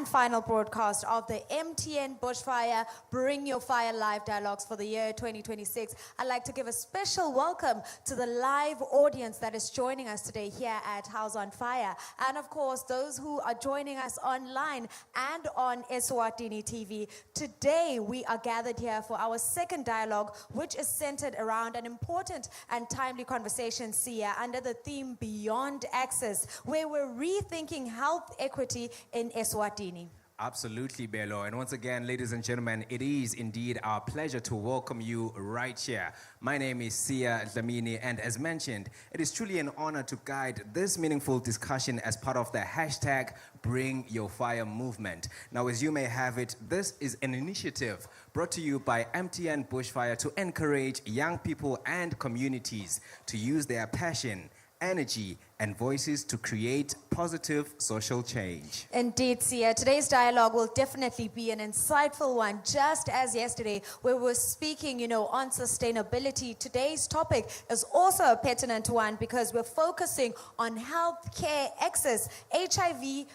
and final broadcast of the MTN Bushfire Bring Your Fire live dialogues for the year 2026. I'd like to give a special welcome to the live audience that is joining us today here at House on Fire. And of course, those who are joining us online and on Eswatini TV. Today, we are gathered here for our second dialogue, which is centered around an important and timely conversation, Sia, under the theme Beyond Access, where we're rethinking health equity in Eswatini. Absolutely, Bello. And once again, ladies and gentlemen, it is indeed our pleasure to welcome you right here. My name is Sia Dlamini, and as mentioned, it is truly an honor to guide this meaningful discussion as part of the hashtag Bring Your Fire movement. Now, as you may have it, this is an initiative brought to you by MTN Bushfire to encourage young people and communities to use their passion, energy, and voices to create positive social change. Indeed, Sia. Today's dialogue will definitely be an insightful one, just as yesterday, where we're speaking, on sustainability. Today's topic is also a pertinent one because we're focusing on healthcare access, HIV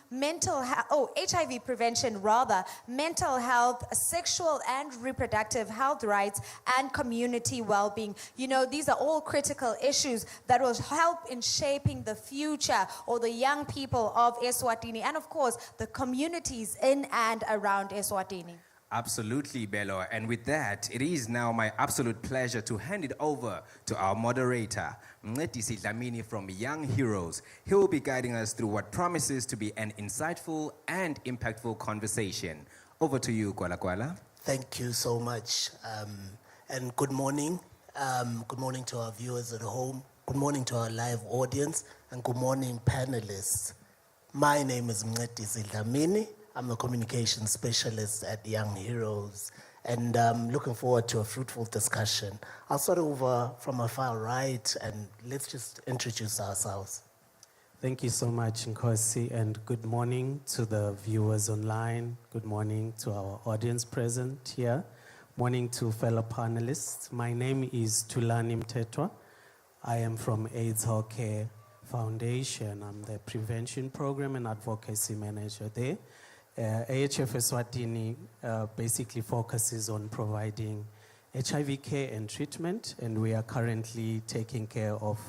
prevention rather, mental health, sexual and reproductive health rights, and community well-being. These are all critical issues that will help in shaping the future or the young people of Eswatini and of course the communities in and around Eswatini. Absolutely, Bello. And with that, it is now my absolute pleasure to hand it over to our moderator, Mncedisi Dlamini from Young Heroes. He will be guiding us through what promises to be an insightful and impactful conversation. Over to you, Kwala Kwala. Thank you so much. And good morning. Good morning to our viewers at home. Good morning to our live audience, and good morning, panelists. My name is Mncedisi Dlamini. I'm a communications specialist at Young Heroes, and I'm looking forward to a fruitful discussion. I'll start over from my far right, and let's just introduce ourselves. Thank you so much, Nkosi, and good morning to the viewers online. Good morning to our audience present here. Morning to fellow panelists. My name is Tulani Mtetwa. I am from AIDS Healthcare Foundation. I'm the Prevention Program and Advocacy Manager there. AHF Eswatini basically focuses on providing HIV care and treatment, and we are currently taking care of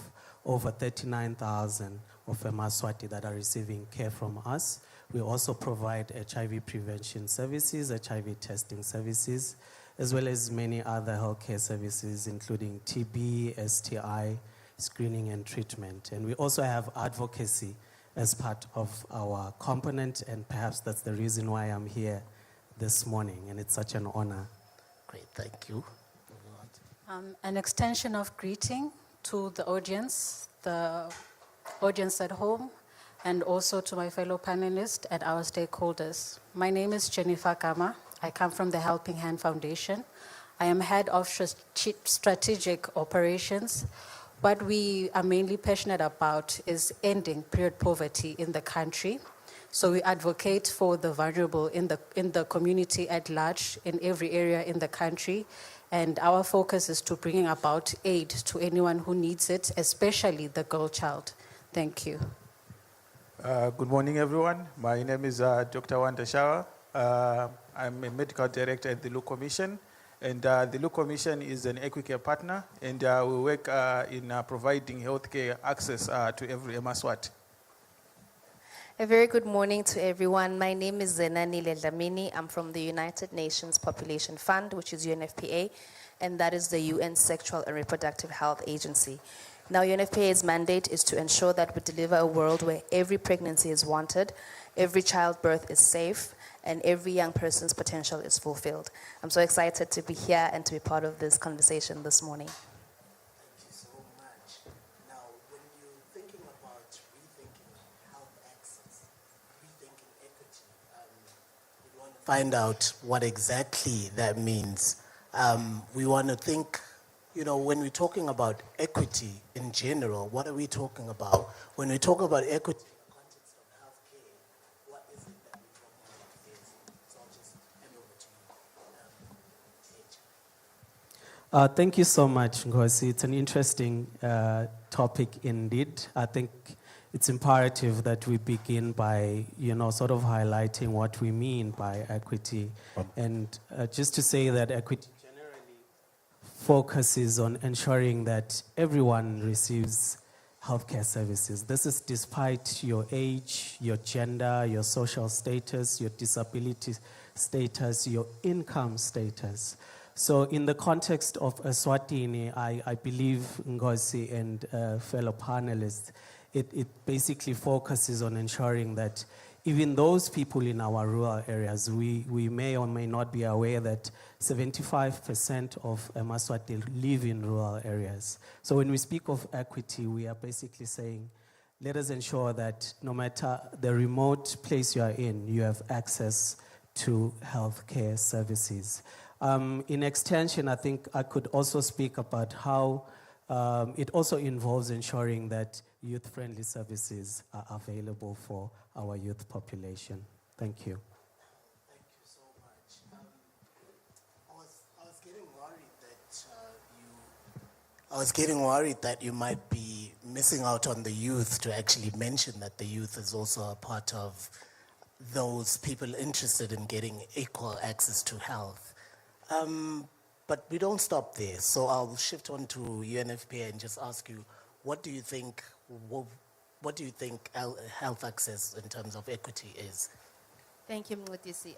over 39,000 of Emaswati that are receiving care from us. We also provide HIV prevention services, HIV testing services, as well as many other healthcare services, including TB, STI, screening and treatment. And we also have advocacy as part of our component, and perhaps that's the reason why I'm here this morning, and it's such an honor. Great, thank you. An extension of greeting to the audience at home, and also to my fellow panelists and our stakeholders. My name is Jennifer Gama. I come from the Helping Hand Foundation. I am head of strategic operations. What we are mainly passionate about is ending period poverty in the country. So we advocate for the vulnerable in the community at large, in every area in the country. And our focus is to bring about aid to anyone who needs it, especially the girl child. Thank you. Good morning, everyone. My name is Dr. Wanda Shawa. I'm a medical director at the Law Commission, and the Law Commission is an Equicare partner, and we work in providing healthcare access to every Emaswati. A very good morning to everyone. My name is Zenani Dlamini. I'm from the United Nations Population Fund, which is UNFPA, and that is the UN Sexual and Reproductive Health Agency. Now, UNFPA's mandate is to ensure that we deliver a world where every pregnancy is wanted, every childbirth is safe, and every young person's potential is fulfilled. I'm so excited to be here and to be part of this conversation this morning. Thank you so much. Now, when you're thinking about rethinking health access, rethinking equity, we want to find out what exactly that means. We want to think, when we're talking about equity in general, what are we talking about? When we talk about equity, Thank you so much, Ngozi. It's an interesting topic indeed. I think it's imperative that we begin by, sort of highlighting what we mean by equity. And just to say that equity generally focuses on ensuring that everyone receives healthcare services. This is despite your age, your gender, your social status, your disability status, your income status. So in the context of Eswatini, I believe Ngozi and fellow panelists, it basically focuses on ensuring that even those people in our rural areas, we may or may not be aware that 75% of Eswatini live in rural areas. So when we speak of equity, we are basically saying, let us ensure that no matter the remote place you are in, you have access to healthcare services. In extension, I think I could also speak about how it also involves ensuring that youth-friendly services are available for our youth population. Thank you. Thank you so much. I was getting worried that you might be missing out on the youth to actually mention that the youth is also a part of those people interested in getting equal access to health. But we don't stop there. So I'll shift on to UNFPA and just ask you, what do you think health access in terms of equity is? Thank you, Mngqedisi.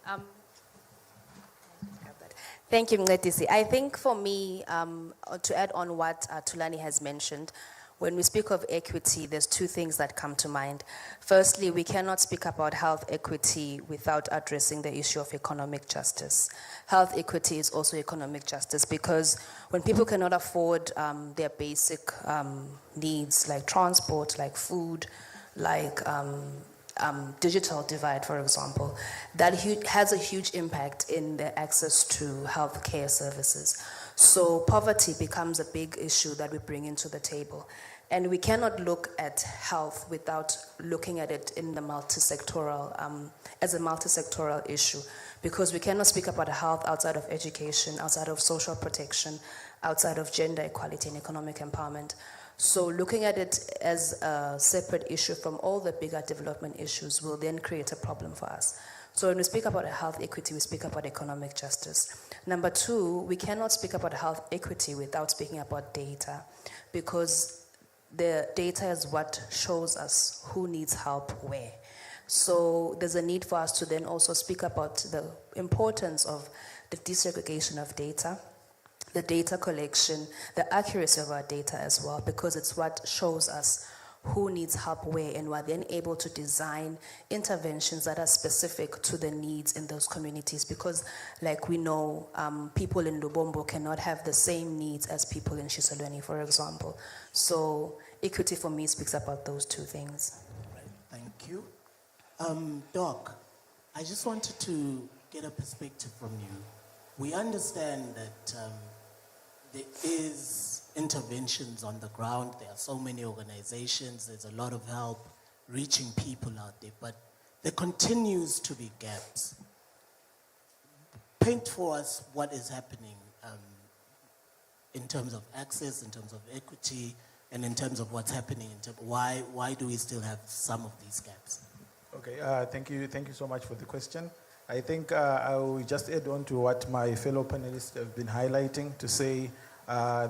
Thank you, Mngqedisi. I think for me, to add on what Thulani has mentioned, when we speak of equity, there's two things that come to mind. Firstly, we cannot speak about health equity without addressing the issue of economic justice. Health equity is also economic justice because when people cannot afford their basic needs like transport, like food, like digital divide, for example, that has a huge impact in their access to health care services. So poverty becomes a big issue that we bring into the table. And we cannot look at health without looking at it in the multi-sectoral, as a multi-sectoral issue, because we cannot speak about health outside of education, outside of social protection, outside of gender equality and economic empowerment. So looking at it as a separate issue from all the bigger development issues will then create a problem for us. So when we speak about health equity, we speak about economic justice. Number two, we cannot speak about health equity without speaking about data, because the data is what shows us who needs help where. So there's a need for us to then also speak about the importance of the desegregation of data, the data collection, the accuracy of our data as well, because it's what shows us who needs help where, and we're then able to design interventions that are specific to the needs in those communities, because like we know, people in Lubombo cannot have the same needs as people in Shiselweni, for example. So equity for me speaks about those two things. Right, thank you. Doc, I just wanted to get a perspective from you. We understand that there is interventions on the ground. There are so many organizations. There's a lot of help reaching people out there, but there continues to be gaps. Paint for us what is happening in terms of access, in terms of equity, and in terms of what's happening. Why do we still have some of these gaps? Okay, thank you so much for the question. I think I will just add on to what my fellow panelists have been highlighting to say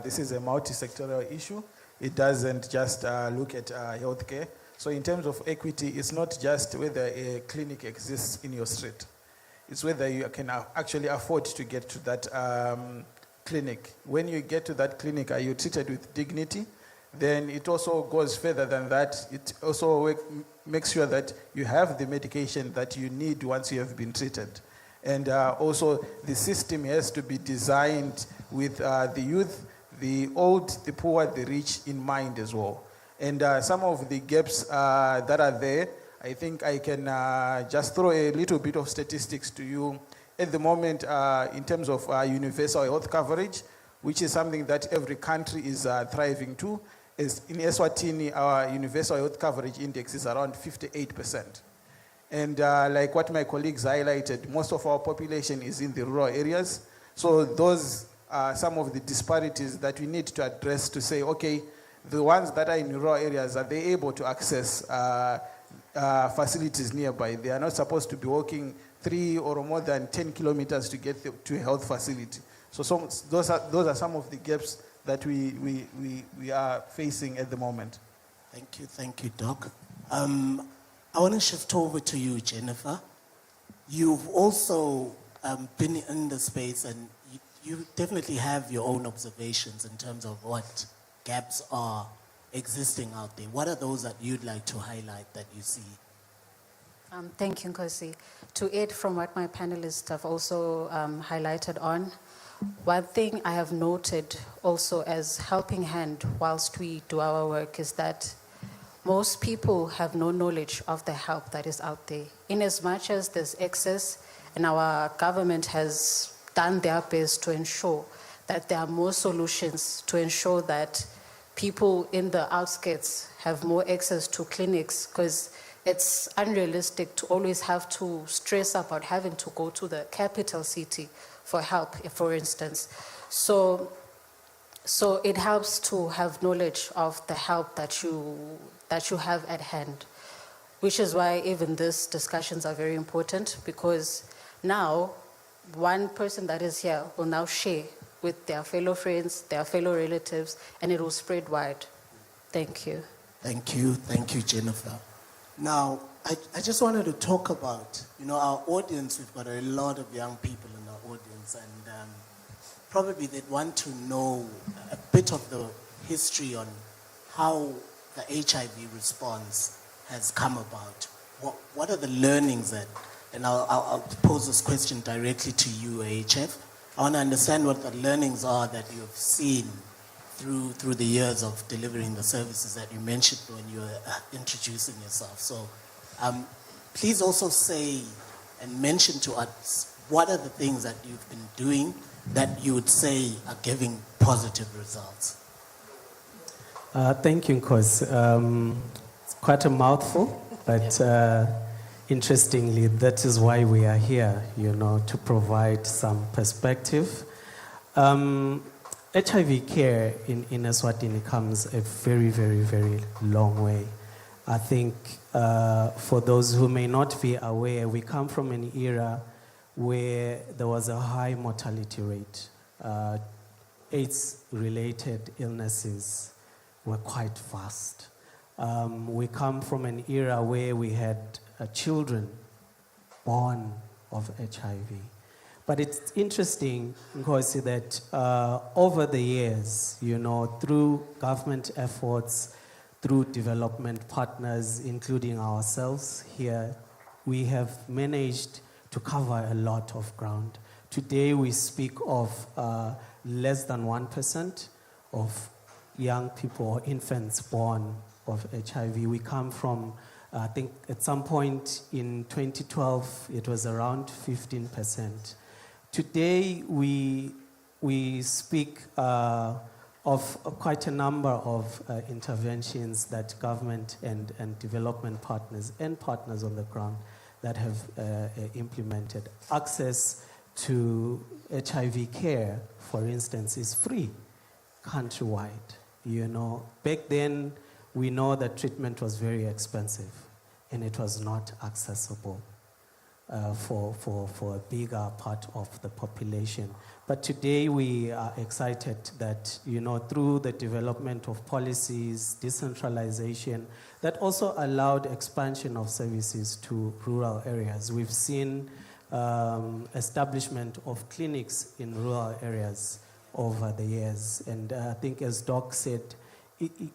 this is a multi-sectoral issue. It doesn't just look at healthcare. So in terms of equity, it's not just whether a clinic exists in your street. It's whether you can actually afford to get to that clinic. When you get to that clinic, are you treated with dignity? Then it also goes further than that. It also makes sure that you have the medication that you need once you have been treated. And also the system has to be designed with the youth, the old, the poor, the rich in mind as well. And some of the gaps that are there, I think I can just throw a little bit of statistics to you. At the moment, in terms of universal health coverage, which is something that every country is thriving to, is in Eswatini, our universal health coverage index is around 58%. And like what my colleagues highlighted, most of our population is in the rural areas. So those are some of the disparities that we need to address to say, okay, the ones that are in rural areas, are they able to access facilities nearby? They are not supposed to be walking 3 or more than 10 kilometers to get to a health facility. So those are some of the gaps that we are facing at the moment. Thank you, Doc. I want to shift over to you, Jennifer. You've also been in the space, and you definitely have your own observations in terms of what gaps are existing out there. What are those that you'd like to highlight that you see? Thank you, Nkosi. To add from what my panelists have also highlighted on, one thing I have noted also as helping hand whilst we do our work is that most people have no knowledge of the help that is out there. In as much as there's excess, and our government has done their best to ensure that there are more solutions to ensure that people in the outskirts have more access to clinics, because it's unrealistic to always have to stress about having to go to the capital city for help, for instance. So it helps to have knowledge of the help that you have at hand, which is why even these discussions are very important, because now one person that is here will now share with their fellow friends, their fellow relatives, and it will spread wide. Thank you. Thank you, Jennifer. Now, I just wanted to talk about, our audience. We've got a lot of young people in our audience, and probably they'd want to know a bit of the history on how the HIV response has come about. What are the learnings that, and I'll pose this question directly to you, AHF. I want to understand what the learnings are that you've seen through the years of delivering the services that you mentioned when you were introducing yourself. So please also say and mention to us what are the things that you've been doing that you would say are giving positive results. Thank you, Nkosi. It's quite a mouthful, but interestingly, that is why we are here, to provide some perspective. HIV care in Eswatini comes a very, very, very long way. I think for those who may not be aware, we come from an era where there was a high mortality rate. AIDS-related illnesses were quite vast. We come from an era where we had children born of HIV. But it's interesting, Nkosi, that over the years, through government efforts, through development partners, including ourselves here, we have managed to cover a lot of ground. Today, we speak of less than 1% of young people or infants born of HIV. We come from, I think at some point in 2012, it was around 15%. Today, we speak of quite a number of interventions that government and development partners and partners on the ground that have implemented. Access to HIV care, for instance, is free countrywide. Back then, we know that treatment was very expensive and it was not accessible for a bigger part of the population. But today we are excited that, through the development of policies, decentralization, that also allowed expansion of services to rural areas. We've seen establishment of clinics in rural areas over the years. And I think, as Doc said,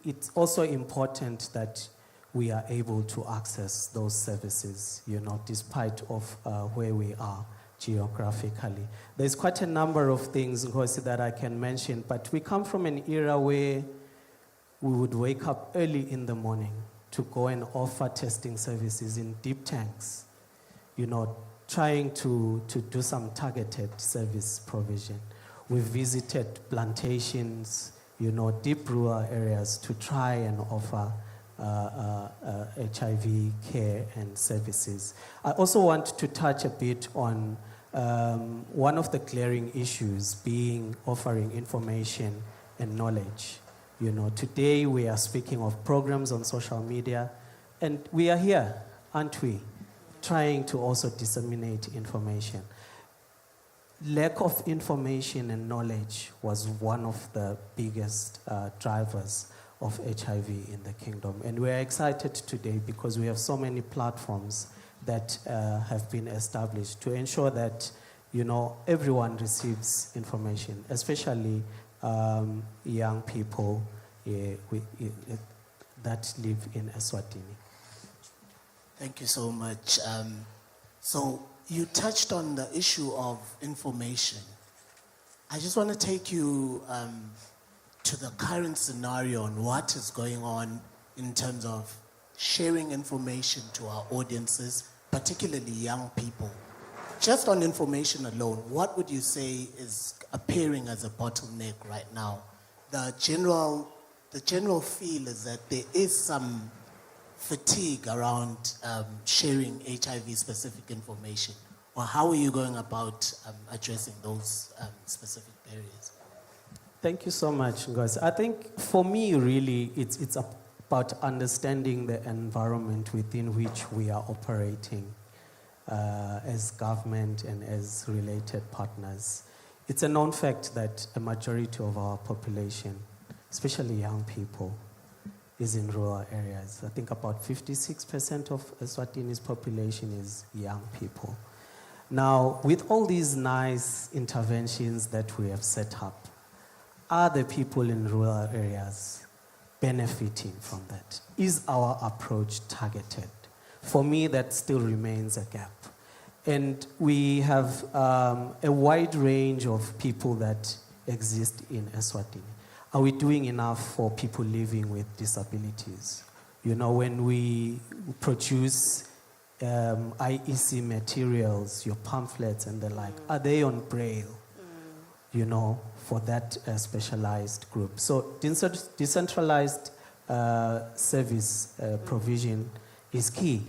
it's also important that we are able to access those services, despite of where we are geographically. There's quite a number of things, Nkosi, that I can mention, but we come from an era where we would wake up early in the morning to go and offer testing services in deep tanks, trying to do some targeted service provision. We visited plantations, deep rural areas to try and offer HIV care and services. I also want to touch a bit on one of the glaring issues being offering information and knowledge You know, today we are speaking of programs on social media, and we are here, aren't we, trying to also disseminate information. Lack of information and knowledge was one of the biggest drivers of HIV in the kingdom. And we're excited today because we have so many platforms that have been established to ensure that, you know, everyone receives information, especially young people that live in Eswatini. Thank you so much. So you touched on the issue of information. I just want to take you to the current scenario and what is going on in terms of sharing information to our audiences, particularly young people. Just on information alone, what would you say is appearing as a bottleneck right now? The general feel is that there is some fatigue around sharing HIV-specific information. Or how are you going about addressing those specific barriers? Thank you so much, guys. I think for me, really, it's about understanding the environment within which we are operating as government and as related partners. It's a known fact that a majority of our population, especially young people, is in rural areas. I think about 56% of Eswatini's population is young people. Now, with all these nice interventions that we have set up, are the people in rural areas benefiting from that? Is our approach targeted? For me, that still remains a gap. And we have a wide range of people that exist in Eswatini. Are we doing enough for people living with disabilities? You know, when we produce IEC materials, your pamphlets and the like, are they on Braille? You know, for that specialized group. So decentralized service provision is key.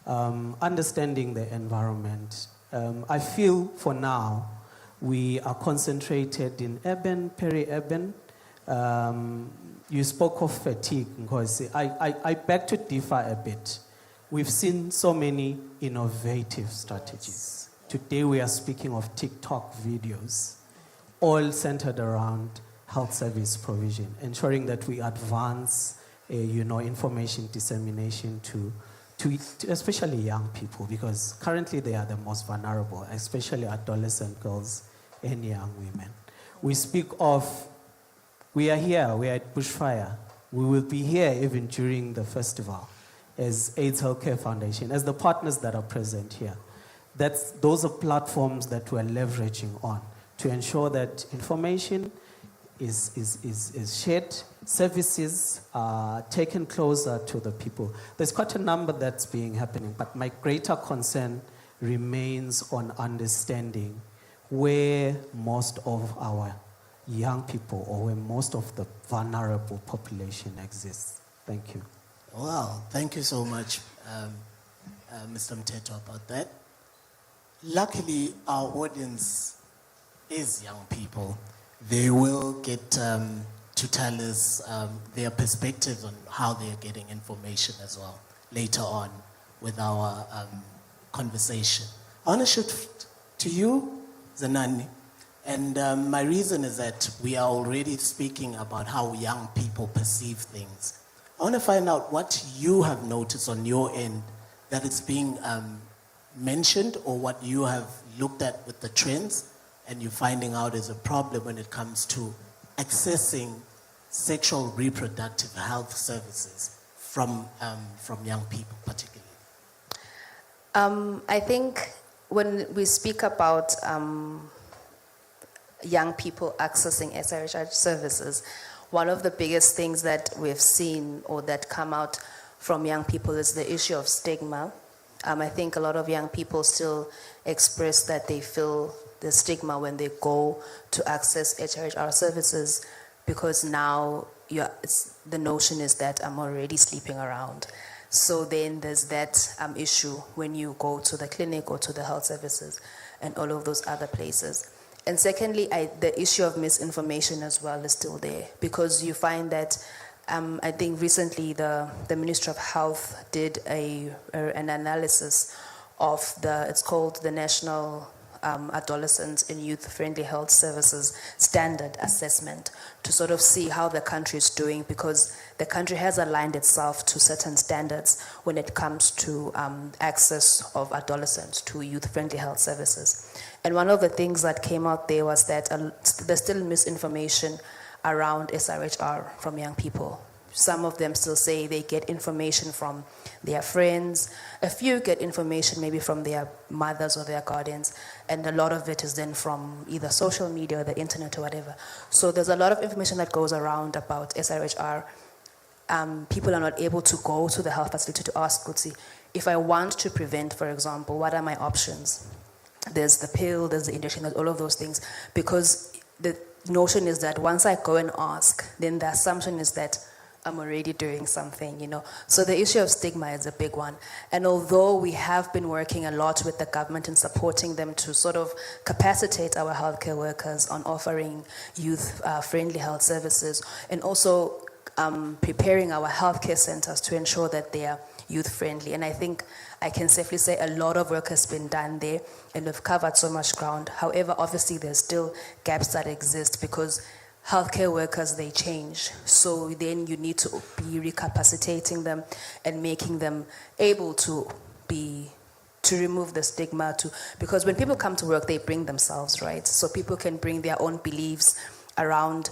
Understanding the environment. I feel for now we are concentrated in urban, peri-urban. You spoke of fatigue, because I beg to differ a bit. We've seen so many innovative strategies. Today we are speaking of TikTok videos, all centered around health service provision, ensuring that we advance information dissemination to especially young people, because currently they are the most vulnerable, especially adolescent girls and young women. We speak of, we are here, we are at Bushfire. We will be here even during the festival as AIDS Healthcare Foundation, as the partners that are present here. Those are platforms that we're leveraging on to ensure that information is shared, services are taken closer to the people. There's quite a number that's happening, but my greater concern remains on understanding where most of our young people or where most of the vulnerable population exists. Thank you. Wow, thank you so much, Mr. Mteto, about that. Luckily, our audience is young people. They will get to tell us their perspectives on how they are getting information as well later on with our conversation. I want to shift to you, Zenani. And my reason is that we are already speaking about how young people perceive things. I want to find out what you have noticed on your end that it's being mentioned, or what you have looked at with the trends and you're finding out is a problem when it comes to accessing sexual reproductive health services from young people particularly. I think when we speak about young people accessing SRHR services, one of the biggest things that we've seen or that come out from young people is the issue of stigma. I think a lot of young people still express that they feel the stigma when they go to access HRHR services, because now the notion is that I'm already sleeping around. So then there's that issue when you go to the clinic or to the health services and all of those other places. And secondly, the issue of misinformation as well is still there, because you find that I think recently the Ministry of Health did an analysis of it's called the National Adolescent and Youth Friendly Health Services Standard Assessment, to sort of see how the country is doing, because the country has aligned itself to certain standards when it comes to access of adolescents to youth-friendly health services. And one of the things that came out there was that there's still misinformation around SRHR from young people. Some of them still say they get information from their friends. A few get information maybe from their mothers or their guardians, and a lot of it is then from either social media or the internet or whatever. So there's a lot of information that goes around about SRHR. People are not able to go to the health facility to ask, Kutsi, if I want to prevent, for example, what are my options? There's the pill, there's the injection, there's all of those things. Because the notion is that once I go and ask, then the assumption is that I'm already doing something, you know. So the issue of stigma is a big one. And although we have been working a lot with the government and supporting them to sort of capacitate our healthcare workers on offering youth-friendly health services, and also preparing our healthcare centers to ensure that they are youth-friendly. And I think I can safely say a lot of work has been done there, and we've covered so much ground. However, obviously there's still gaps that exist, because healthcare workers, they change. So then you need to be recapacitating them and making them able to remove the stigma, because when people come to work, they bring themselves, right? So people can bring their own beliefs around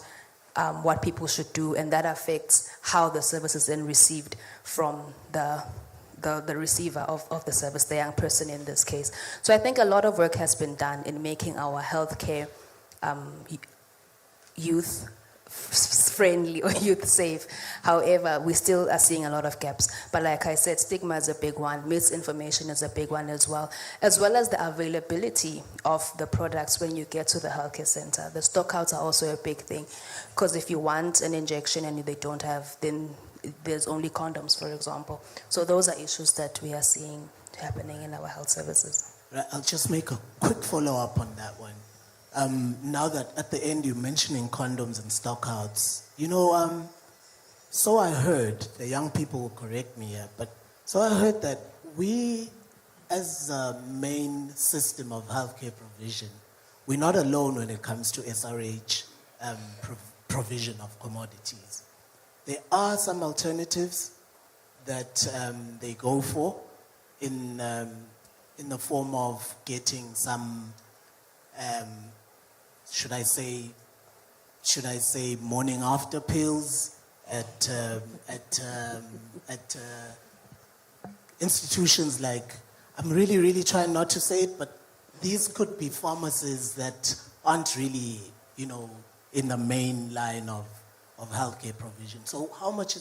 what people should do, and that affects how the service is then received from the receiver of the service, the young person in this case. So I think a lot of work has been done in making our healthcare youth-friendly or youth-safe. However, we still are seeing a lot of gaps. But like I said, stigma is a big one. Misinformation is a big one as well as the availability of the products when you get to the healthcare center. The stockouts are also a big thing, because if you want an injection and they don't have, then there's only condoms, for example. So those are issues that we are seeing happening in our health services. Right, I'll just make a quick follow-up on that one. Now that at the end you're mentioning condoms and stockouts, you know, so I heard, the young people will correct me here, but so I heard that we, as a main system of healthcare provision, we're not alone when it comes to SRH provision of commodities. There are some alternatives that they go for in the form of getting some, should I say morning after pills at institutions like, I'm really trying not to say it, but these could be pharmacies that aren't really, you know, in the main line of healthcare provision. So how much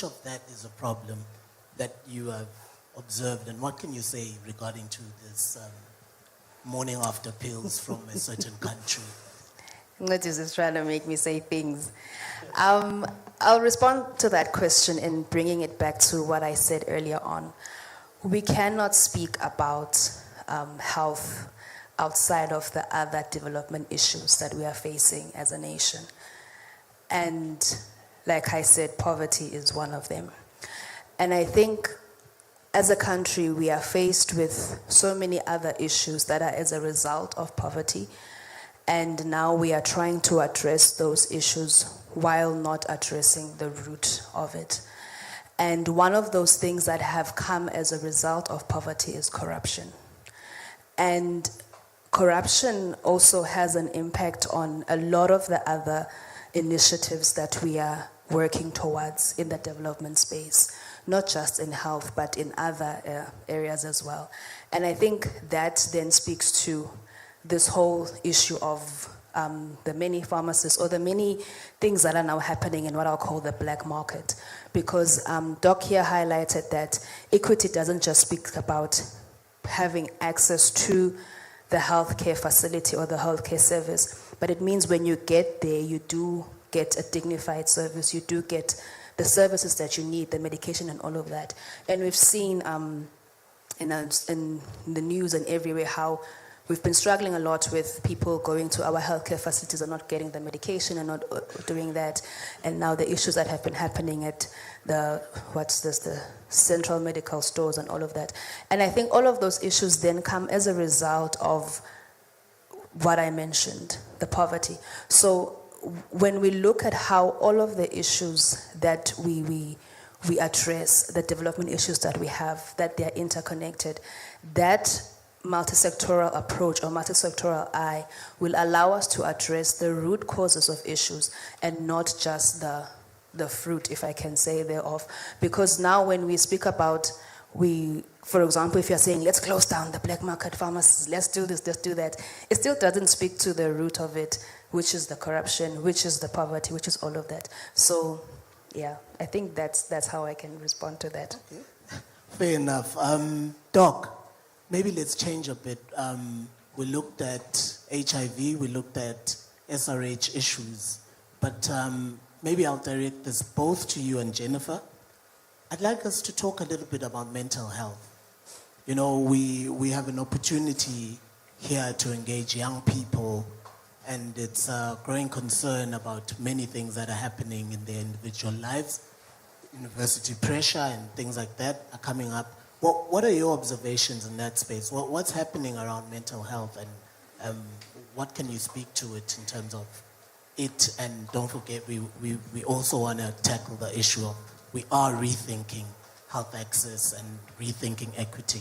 of that is a problem that you have observed, and what can you say regarding to this morning after pills from a certain country? Notice is trying to make me say things. I'll respond to that question in bringing it back to what I said earlier on. We cannot speak about health outside of the other development issues that we are facing as a nation. And like I said, poverty is one of them. And I think as a country, we are faced with so many other issues that are as a result of poverty. And now we are trying to address those issues while not addressing the root of it. And one of those things that have come as a result of poverty is corruption. And corruption also has an impact on a lot of the other initiatives that we are working towards in the development space, not just in health, but in other areas as well. And I think that then speaks to this whole issue of the many pharmacists or the many things that are now happening in what I'll call the black market. Because Doc here highlighted that equity doesn't just speak about having access to the healthcare facility or the healthcare service, but it means when you get there, you do get a dignified service, you do get the services that you need, the medication and all of that. And we've seen in the news and everywhere how we've been struggling a lot with people going to our healthcare facilities and not getting the medication and not doing that. And now the issues that have been happening at the central medical stores and all of that. And I think all of those issues then come as a result of what I mentioned, the poverty. So when we look at how all of the issues that we address, the development issues that we have, that they're interconnected, that multi-sectoral approach or multi-sectoral eye will allow us to address the root causes of issues and not just the fruit, if I can say, thereof. Because now when we speak about, for example, if you're saying, let's close down the black market pharmacies, let's do this, let's do that, it still doesn't speak to the root of it, which is the corruption, which is the poverty, which is all of that. So, yeah, I think that's how I can respond to that. Okay. Fair enough. Doc, maybe let's change a bit. We looked at HIV, we looked at SRH issues, but maybe I'll direct this both to you and Jennifer. I'd like us to talk a little bit about mental health. You know, we have an opportunity here to engage young people, and it's a growing concern about many things that are happening in their individual lives. University pressure and things like that are coming up. What are your observations in that space? What's happening around mental health, and what can you speak to it in terms of it? And don't forget, we also want to tackle the issue of we are rethinking health access and rethinking equity.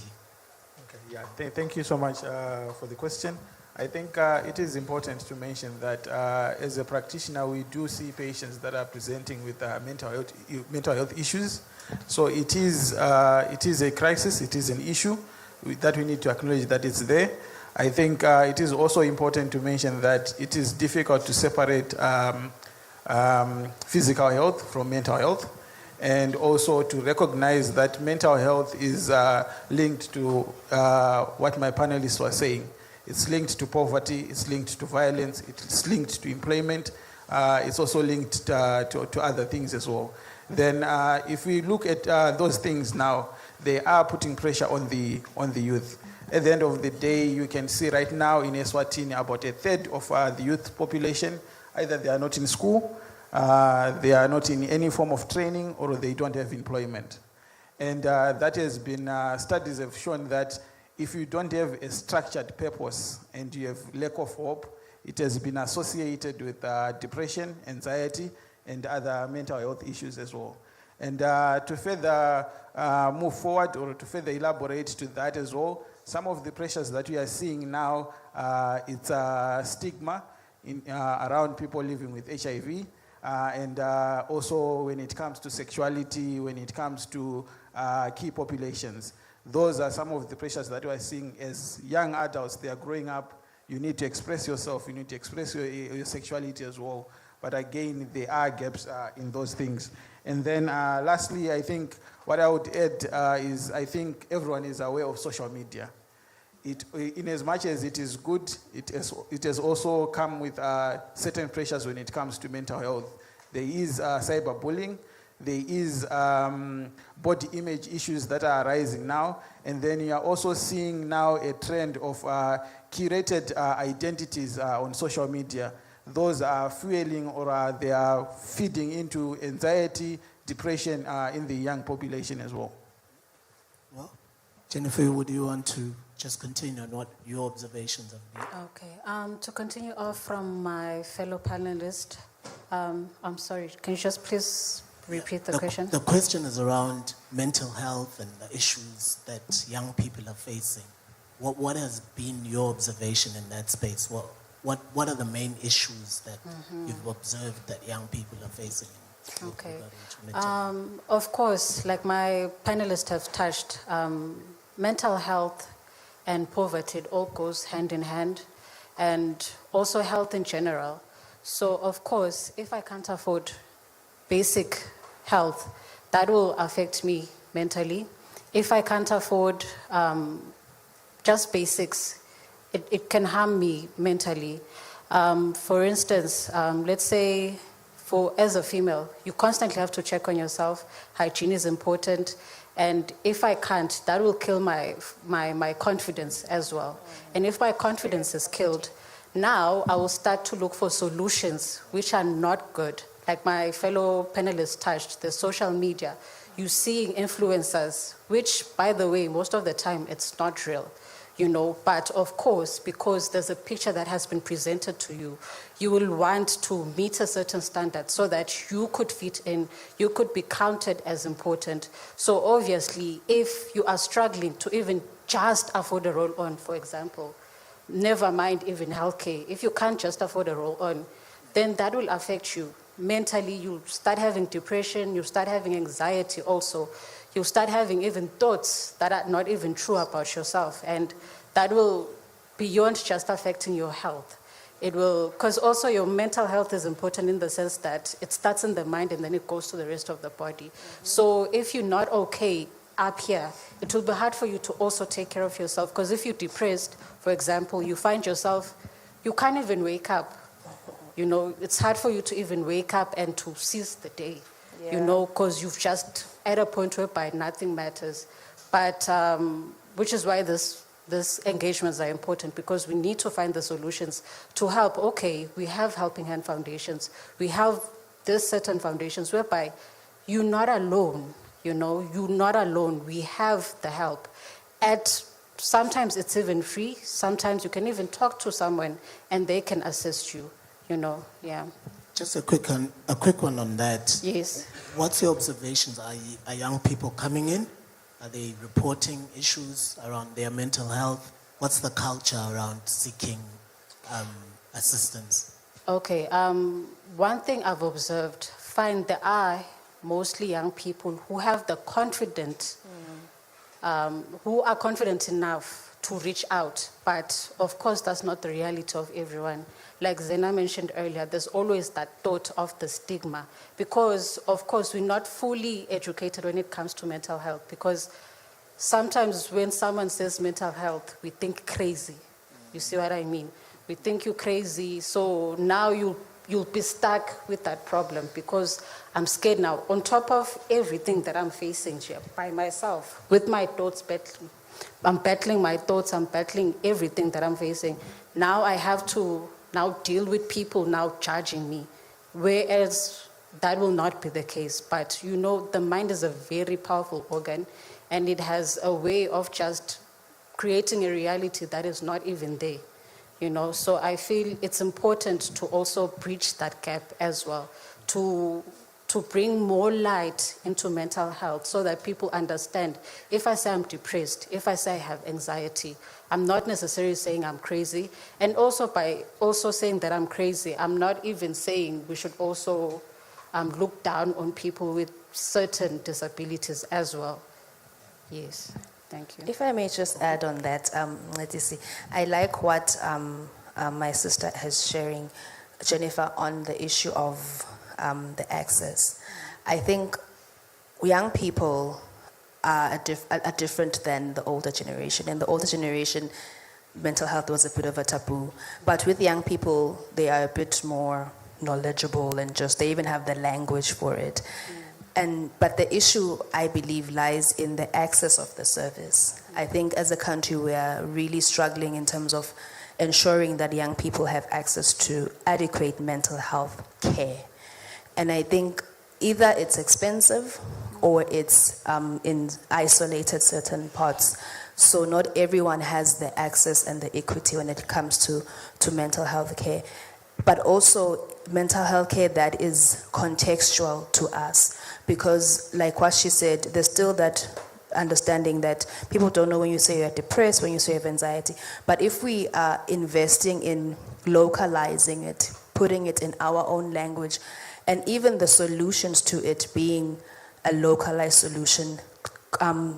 Okay, yeah, thank you so much for the question. I think it is important to mention that as a practitioner, we do see patients that are presenting with mental health issues. So it is a crisis, it is an issue that we need to acknowledge that it's there. I think it is also important to mention that it is difficult to separate physical health from mental health, and also to recognize that mental health is linked to what my panelists were saying. It's linked to poverty, it's linked to violence, it's linked to employment, it's also linked to other things as well. Then if we look at those things now, they are putting pressure on the youth. At the end of the day, you can see right now in Eswatini, about a third of the youth population, either they are not in school, they are not in any form of training, or they don't have employment. And that has been, studies have shown that if you don't have a structured purpose and you have lack of hope, it has been associated with depression, anxiety, and other mental health issues as well. And to further move forward, or to further elaborate to that as well, some of the pressures that we are seeing now, it's a stigma around people living with HIV, and also when it comes to sexuality, when it comes to key populations. Those are some of the pressures that we are seeing as young adults. They are growing up. You need to express yourself. You need to express your sexuality as well. But again, there are gaps in those things. And then lastly, I think what I would add is I think everyone is aware of social media. In as much as it is good, it has also come with certain pressures when it comes to mental health. There is cyberbullying. There is body image issues that are arising now. And then you are also seeing now a trend of curated identities on social media. Those are fueling, or they are feeding into anxiety, depression in the young population as well. Well, Jennifer, would you want to just continue on what your observations have been? Okay, to continue off from my fellow panelist, I'm sorry, can you just please repeat the question? The question is around mental health and the issues that young people are facing. What has been your observation in that space? What are the main issues that you've observed that young people are facing? Okay. Of course, like my panelists have touched, mental health and poverty, it all goes hand in hand, and also health in general. So, of course, if I can't afford basic health, that will affect me mentally. If I can't afford just basics, it can harm me mentally. For instance, let's say as a female, you constantly have to check on yourself. Hygiene is important. And if I can't, that will kill my confidence as well. And if my confidence is killed, now I will start to look for solutions which are not good. Like my fellow panelists touched, the social media. You seeing influencers, which, by the way, most of the time it's not real, you know. But of course, because there's a picture that has been presented to you, you will want to meet a certain standard so that you could fit in, you could be counted as important. So obviously, if you are struggling to even just afford a roll-on, for example, never mind even healthcare, if you can't just afford a roll-on, then that will affect you. Mentally, you start having depression, you start having anxiety also. You start having even thoughts that are not even true about yourself. And that will, beyond just affecting your health, it will, because also your mental health is important in the sense that it starts in the mind and then it goes to the rest of the body. So if you're not okay up here, it will be hard for you to also take care of yourself. Because if you're depressed, for example, you find yourself, you can't even wake up. You know, it's hard for you to even wake up and to seize the day, you know, because you've just at a point whereby nothing matters. But which is why these engagements are important, because we need to find the solutions to help. Okay, we have Helping Hand Foundations. We have these certain foundations whereby you're not alone, you know, you're not alone. We have the help. Sometimes it's even free. Sometimes you can even talk to someone and they can assist you. You know, yeah. Just a quick one on that. Yes. What's your observations? Are young people coming in? Are they reporting issues around their mental health? What's the culture around seeking assistance? Okay. One thing I've observed, there are mostly young people who have the confidence, who are confident enough to reach out. But of course, that's not the reality of everyone. Like Zena mentioned earlier, there's always that thought of the stigma, because of course we're not fully educated when it comes to mental health, because sometimes when someone says mental health, we think crazy. You see what I mean? We think you're crazy, so now you'll be stuck with that problem because I'm scared now. On top of everything that I'm facing here by myself, with my thoughts battling. I'm battling my thoughts, I'm battling everything that I'm facing. Now I have to deal with people now judging me, whereas that will not be the case. But you know, the mind is a very powerful organ, and it has a way of just creating a reality that is not even there, you know. So I feel it's important to also bridge that gap as well, to bring more light into mental health so that people understand. If I say I'm depressed, if I say I have anxiety, I'm not necessarily saying I'm crazy. And also by also saying that I'm crazy, I'm not even saying we should also look down on people with certain disabilities as well. Yes, thank you. If I may just add on that, Letisi, I like what my sister is sharing, Jennifer, on the issue of the access. I think young people are different than the older generation. In the older generation, mental health was a bit of a taboo. But with young people, they are a bit more knowledgeable and they even have the language for it. But the issue, I believe, lies in the access of the service. I think as a country, we are really struggling in terms of ensuring that young people have access to adequate mental health care. And I think either it's expensive or it's in isolated certain parts. So not everyone has the access and the equity when it comes to mental health care. But also mental health care that is contextual to us. Because like what she said, there's still that understanding that people don't know when you say you're depressed, when you say you have anxiety. But if we are investing in localizing it, putting it in our own language, and even the solutions to it being a localized solution,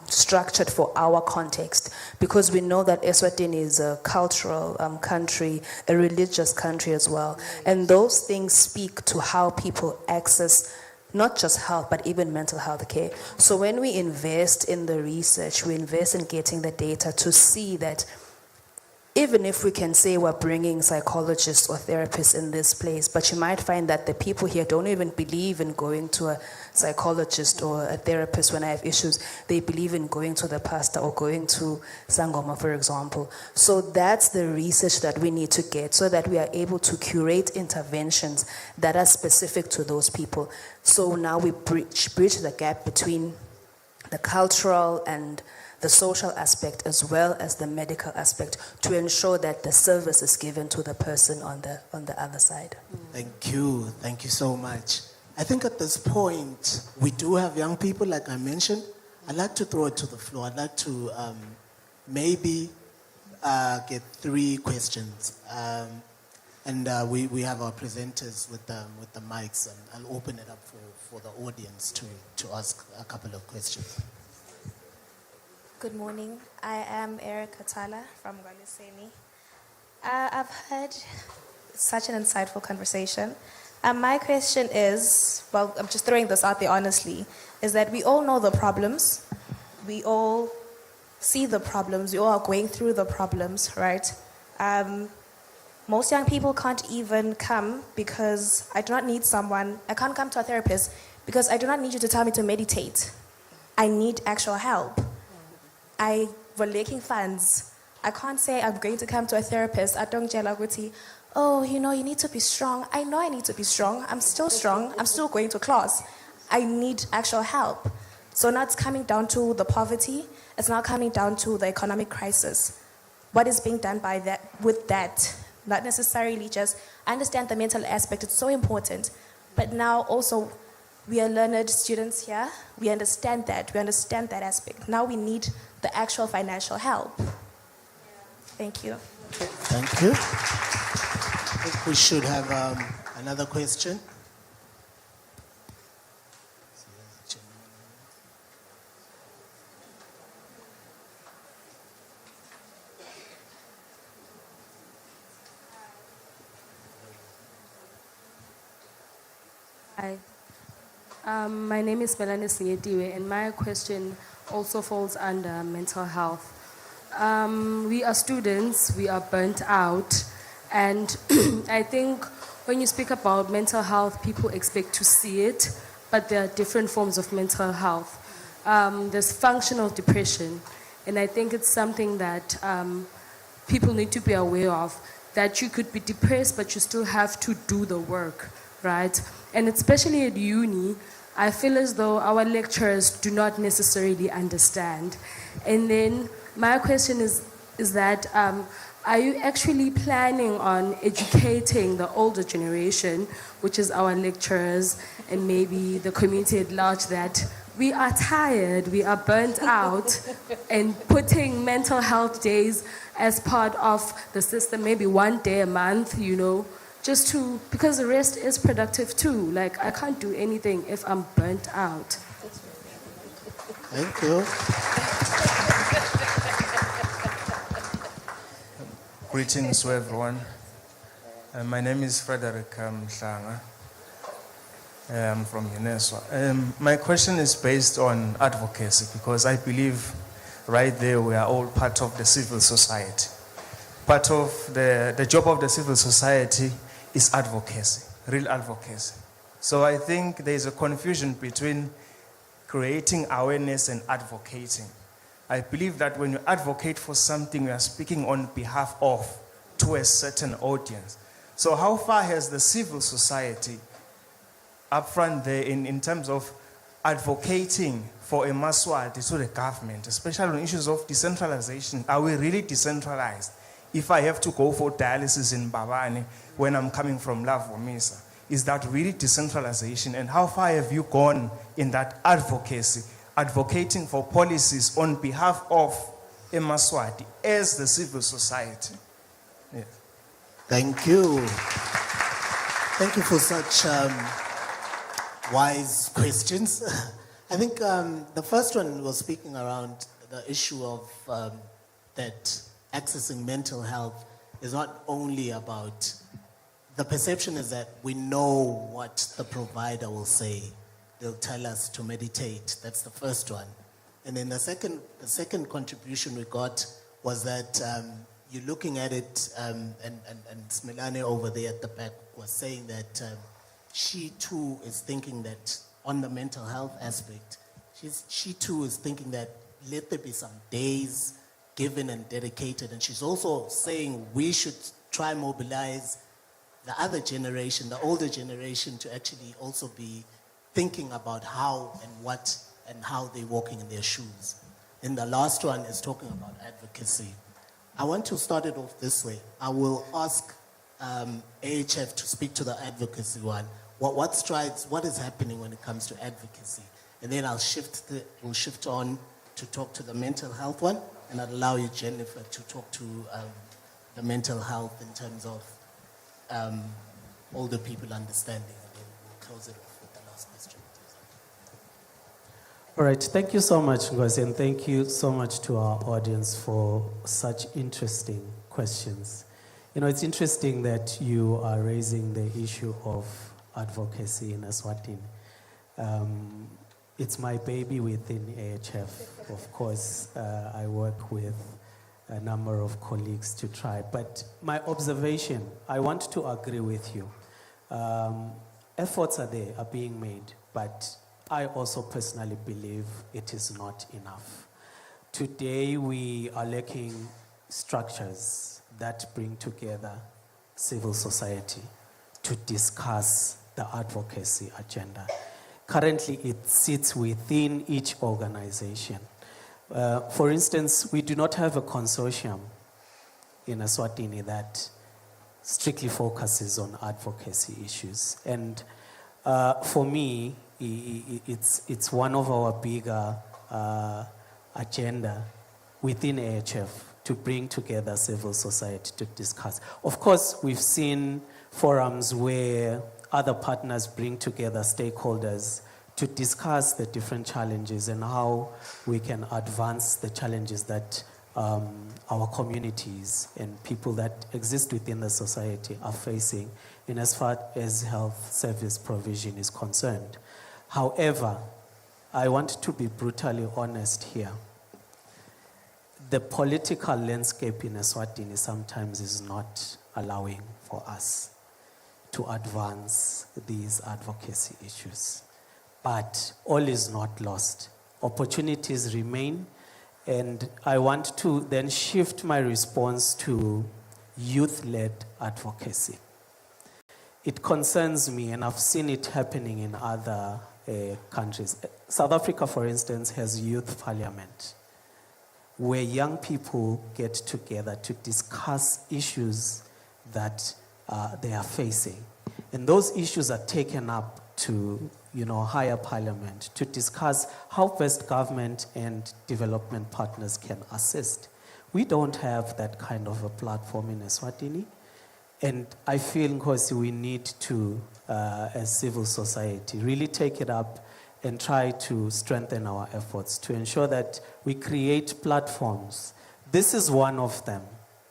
structured for our context, because we know that Eswatini is a cultural country, a religious country as well. And those things speak to how people access not just health, but even mental health care. So when we invest in the research, we invest in getting the data to see that even if we can say we're bringing psychologists or therapists in this place, but you might find that the people here don't even believe in going to a psychologist or a therapist when I have issues. They believe in going to the pastor or going to Sangoma, for example. So that's the research that we need to get so that we are able to curate interventions that are specific to those people. So now we bridge the gap between the cultural and the social aspect as well as the medical aspect to ensure that the service is given to the person on the other side. Thank you so much. I think at this point, we do have young people, like I mentioned. I'd like to throw it to the floor. I'd like to maybe get 3 questions. We have our presenters with the mics, and I'll open it up for the audience to ask a couple of questions. Good morning. I am Erica Tala from Gwaliseni. I've heard such an insightful conversation. My question is, well, I'm just throwing this out there honestly, is that we all know the problems. We all see the problems. We all are going through the problems, right? Most young people can't even come because I do not need someone. I can't come to a therapist because I do not need you to tell me to meditate. I need actual help. I were lacking funds. I can't say I'm going to come to a therapist. I don't tell Aguti, oh, you need to be strong. I know I need to be strong. I'm still strong. I'm still going to class. I need actual help. So now it's coming down to the poverty. It's now coming down to the economic crisis. What is being done with that? Not necessarily just, I understand the mental aspect. It's so important. But now also, we are learned students here. We understand that. We understand that aspect. Now we need the actual financial help. Thank you. Thank you. I think we should have another question. Hi. My name is Melanie Singetiwe, and my question also falls under mental health. We are students, we are burnt out, and I think when you speak about mental health, people expect to see it, but there are different forms of mental health. There's functional depression, and I think it's something that people need to be aware of, that you could be depressed, but you still have to do the work, right? And especially at uni, I feel as though our lecturers do not necessarily understand. And then my question is that, are you actually planning on educating the older generation, which is our lecturers and maybe the community at large, that we are tired, we are burnt out, and putting mental health days as part of the system, maybe 1 day a month, just to, because the rest is productive too. Like, I can't do anything if I'm burnt out. Thank you. Greetings to everyone. My name is Frederick Mhlanga. I'm from UNESCO. My question is based on advocacy, because I believe right there we are all part of the civil society. Part of the job of the civil society is advocacy, real advocacy. So I think there's a confusion between creating awareness and advocating. I believe that when you advocate for something, you are speaking on behalf of, to a certain audience. So how far has the civil society upfront there in terms of advocating for a Maswati to the government, especially on issues of decentralization? Are we really decentralized? If I have to go for dialysis in Babane when I'm coming from Lavomisa, is that really decentralization? And how far have you gone in that advocacy, advocating for policies on behalf of Maswati as the civil society? Yeah. Thank you. Thank you for such wise questions. I think the first one was speaking around the issue of that accessing mental health is not only about, the perception is that we know what the provider will say. They'll tell us to meditate. That's the first one. And then the second contribution we got was that you're looking at it, and Smilane over there at the back was saying that she too is thinking that on the mental health aspect, she too is thinking that let there be some days given and dedicated. And she's also saying we should try mobilize the other generation, the older generation, to actually also be thinking about how and what and how they're walking in their shoes. And the last one is talking about advocacy. I want to start it off this way. I will ask AHF to speak to the advocacy one. What strides, what is happening when it comes to advocacy? And then we'll shift on to talk to the mental health one, and I'll allow you, Jennifer, to talk to the mental health in terms of older people understanding, and then we'll close it off with the last question. All right, thank you so much, Ngozi, and thank you so much to our audience for such interesting questions. You know, it's interesting that you are raising the issue of advocacy in Eswatini. It's my baby within AHF. Of course, I work with a number of colleagues to try, but my observation, I want to agree with you. Efforts are being made, but I also personally believe it is not enough. Today, we are lacking structures that bring together civil society to discuss the advocacy agenda. Currently, it sits within each organization. For instance, we do not have a consortium in Eswatini that strictly focuses on advocacy issues. And for me, it's one of our bigger agenda within AHF to bring together civil society to discuss. Of course, we've seen forums where other partners bring together stakeholders to discuss the different challenges and how we can advance the challenges that our communities and people that exist within the society are facing in as far as health service provision is concerned. However, I want to be brutally honest here. The political landscape in Eswatini sometimes is not allowing for us to advance these advocacy issues. But all is not lost. Opportunities remain, and I want to then shift my response to youth-led advocacy. It concerns me, and I've seen it happening in other countries. South Africa, for instance, has youth parliament, where young people get together to discuss issues that they are facing. And those issues are taken up to higher parliament to discuss how best government and development partners can assist. We don't have that kind of a platform in Eswatini. And I feel, Nkosi, we need to, as civil society, really take it up and try to strengthen our efforts to ensure that we create platforms. This is one of them,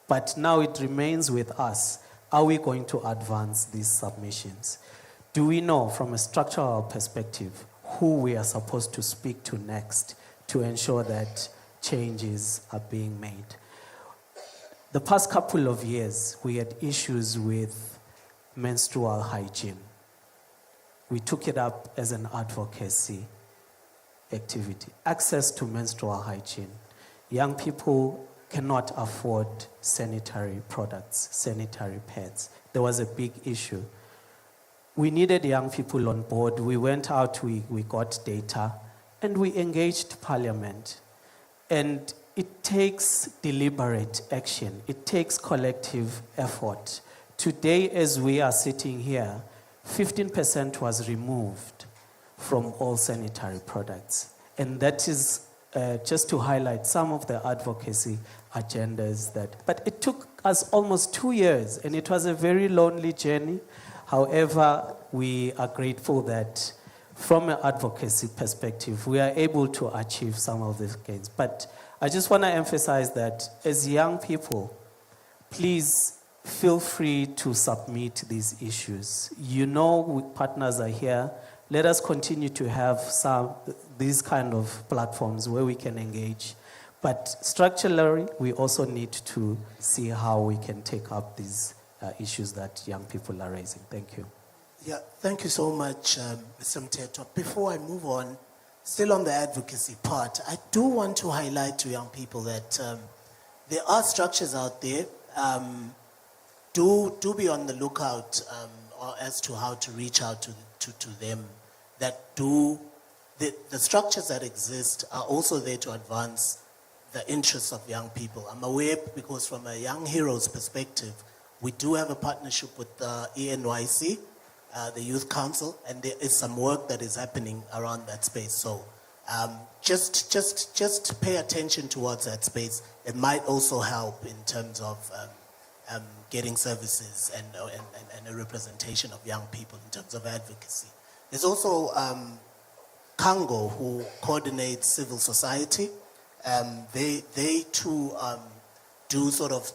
but now it remains with us. Are we going to advance these submissions? Do we know from a structural perspective who we are supposed to speak to next to ensure that changes are being made? The past couple of years, we had issues with menstrual hygiene. We took it up as an advocacy activity. Access to menstrual hygiene. Young people cannot afford sanitary products, sanitary pads. There was a big issue. We needed young people on board. We went out, we got data, and we engaged Parliament. And it takes deliberate action. It takes collective effort. Today, as we are sitting here, 15% was removed from all sanitary products. And that is just to highlight some of the advocacy agendas but it took us almost 2 years, and it was a very lonely journey. However, we are grateful that from an advocacy perspective, we are able to achieve some of these gains. But I just want to emphasize that as young people, please feel free to submit these issues. Partners are here. Let us continue to have these kind of platforms where we can engage. But structurally, we also need to see how we can take up these issues that young people are raising. Thank you. Yeah, thank you so much, Mr. Mteto. Before I move on, still on the advocacy part, I do want to highlight to young people that there are structures out there. Do be on the lookout as to how to reach out to them. That the structures that exist are also there to advance the interests of young people. I'm aware because from a Young Heroes perspective, we do have a partnership with the ENYC, the Youth Council, and there is some work that is happening around that space. So just pay attention towards that space. It might also help in terms of getting services and a representation of young people in terms of advocacy. There's also Kango, who coordinates civil society. They too do sort of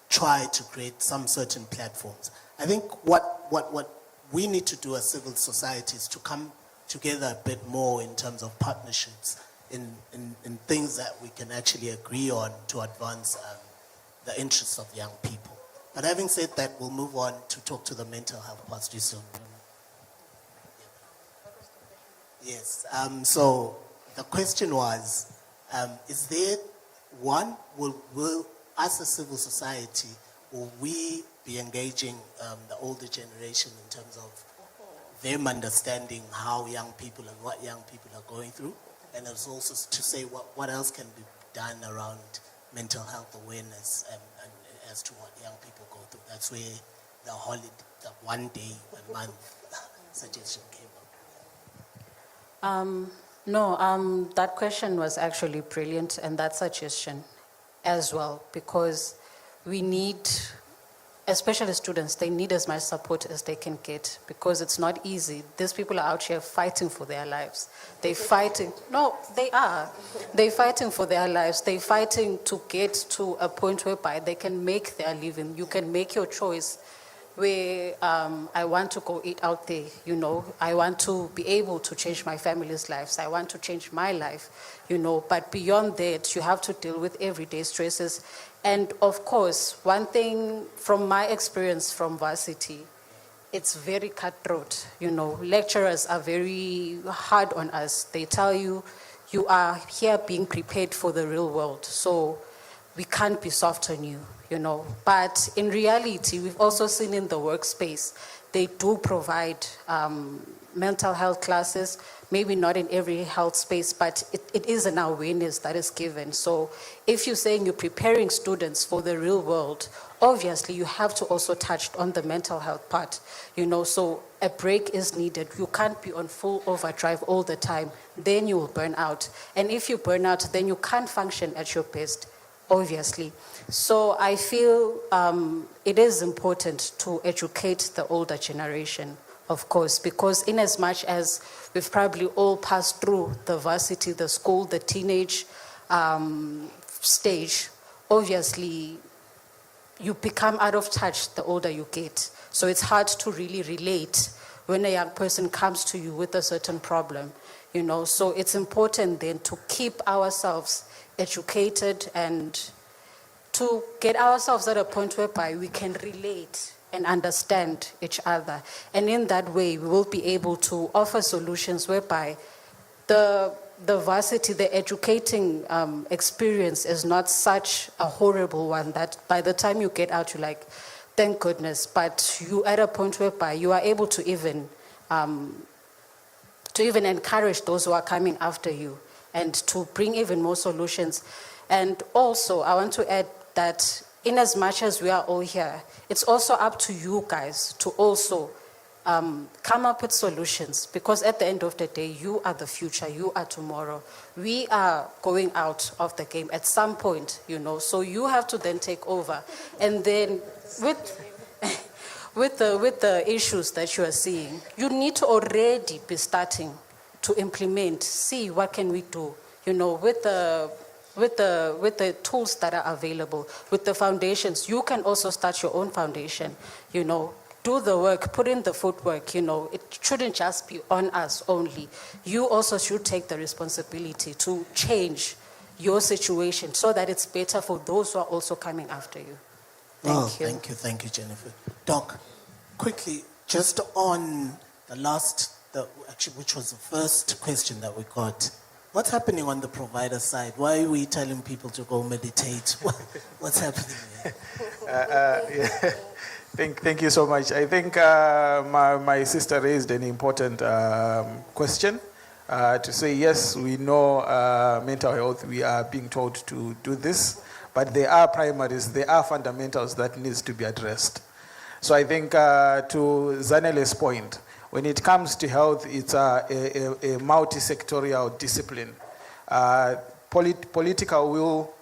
try to create some certain platforms. I think what we need to do as civil society is to come together a bit more in terms of partnerships in things that we can actually agree on to advance the interests of young people. But having said that, we'll move on to talk to the mental health pastor soon. Yes, so the question was, is there one, will as a civil society, will we be engaging the older generation in terms of them understanding how young people and what young people are going through? And it's also to say what else can be done around mental health awareness and as to what young people go through. That's where the holiday, the 1 day, 1 month suggestion came up. That question was actually brilliant, and that suggestion as well, because we need, especially students, they need as much support as they can get, because it's not easy. These people are out here fighting for their lives. They're fighting, no, they are. They're fighting for their lives. They're fighting to get to a point whereby they can make their living. You can make your choice where I want to go eat out there, you know. I want to be able to change my family's lives. I want to change my life, you know. But beyond that, you have to deal with everyday stresses. And of course, one thing from my experience from varsity, it's very cutthroat, you know. Lecturers are very hard on us. They tell you, you are here being prepared for the real world, so we can't be soft on you, you know. But in reality, we've also seen in the workspace, they do provide mental health classes, maybe not in every health space, but it is an awareness that is given. So if you're saying you're preparing students for the real world, obviously you have to also touch on the mental health part, you know. So a break is needed. You can't be on full overdrive all the time, then you will burn out. And if you burn out, then you can't function at your best, obviously. So I feel it is important to educate the older generation, of course, because in as much as we've probably all passed through the varsity, the school, the teenage stage, obviously you become out of touch the older you get. So it's hard to really relate when a young person comes to you with a certain problem, you know. So it's important then to keep ourselves educated and to get ourselves at a point whereby we can relate and understand each other. And in that way, we will be able to offer solutions whereby the varsity, the educating experience is not such a horrible one that by the time you get out, you're like, thank goodness. But you at a point whereby you are able to even encourage those who are coming after you and to bring even more solutions. And also, I want to add that in as much as we are all here, it's also up to you guys to also come up with solutions, because at the end of the day, you are the future, you are tomorrow. We are going out of the game at some point, you know, so you have to then take over. And then with the issues that you are seeing, you need to already be starting to implement, see what can we do, you know, with the tools that are available, with the foundations. You can also start your own foundation, you know. Do the work, put in the footwork, you know. It shouldn't just be on us only. You also should take the responsibility to change your situation so that it's better for those who are also coming after you. Thank you. Thank you, Jennifer. Doc, quickly, just on which was the first question that we got. What's happening on the provider side? Why are we telling people to go meditate? What's happening here? Thank you so much. I think my sister raised an important question to say, yes, we know mental health, we are being told to do this, but there are primaries, there are fundamentals that needs to be addressed. So I think to Zanele's point, when it comes to health, it's a multi-sectorial discipline. Political will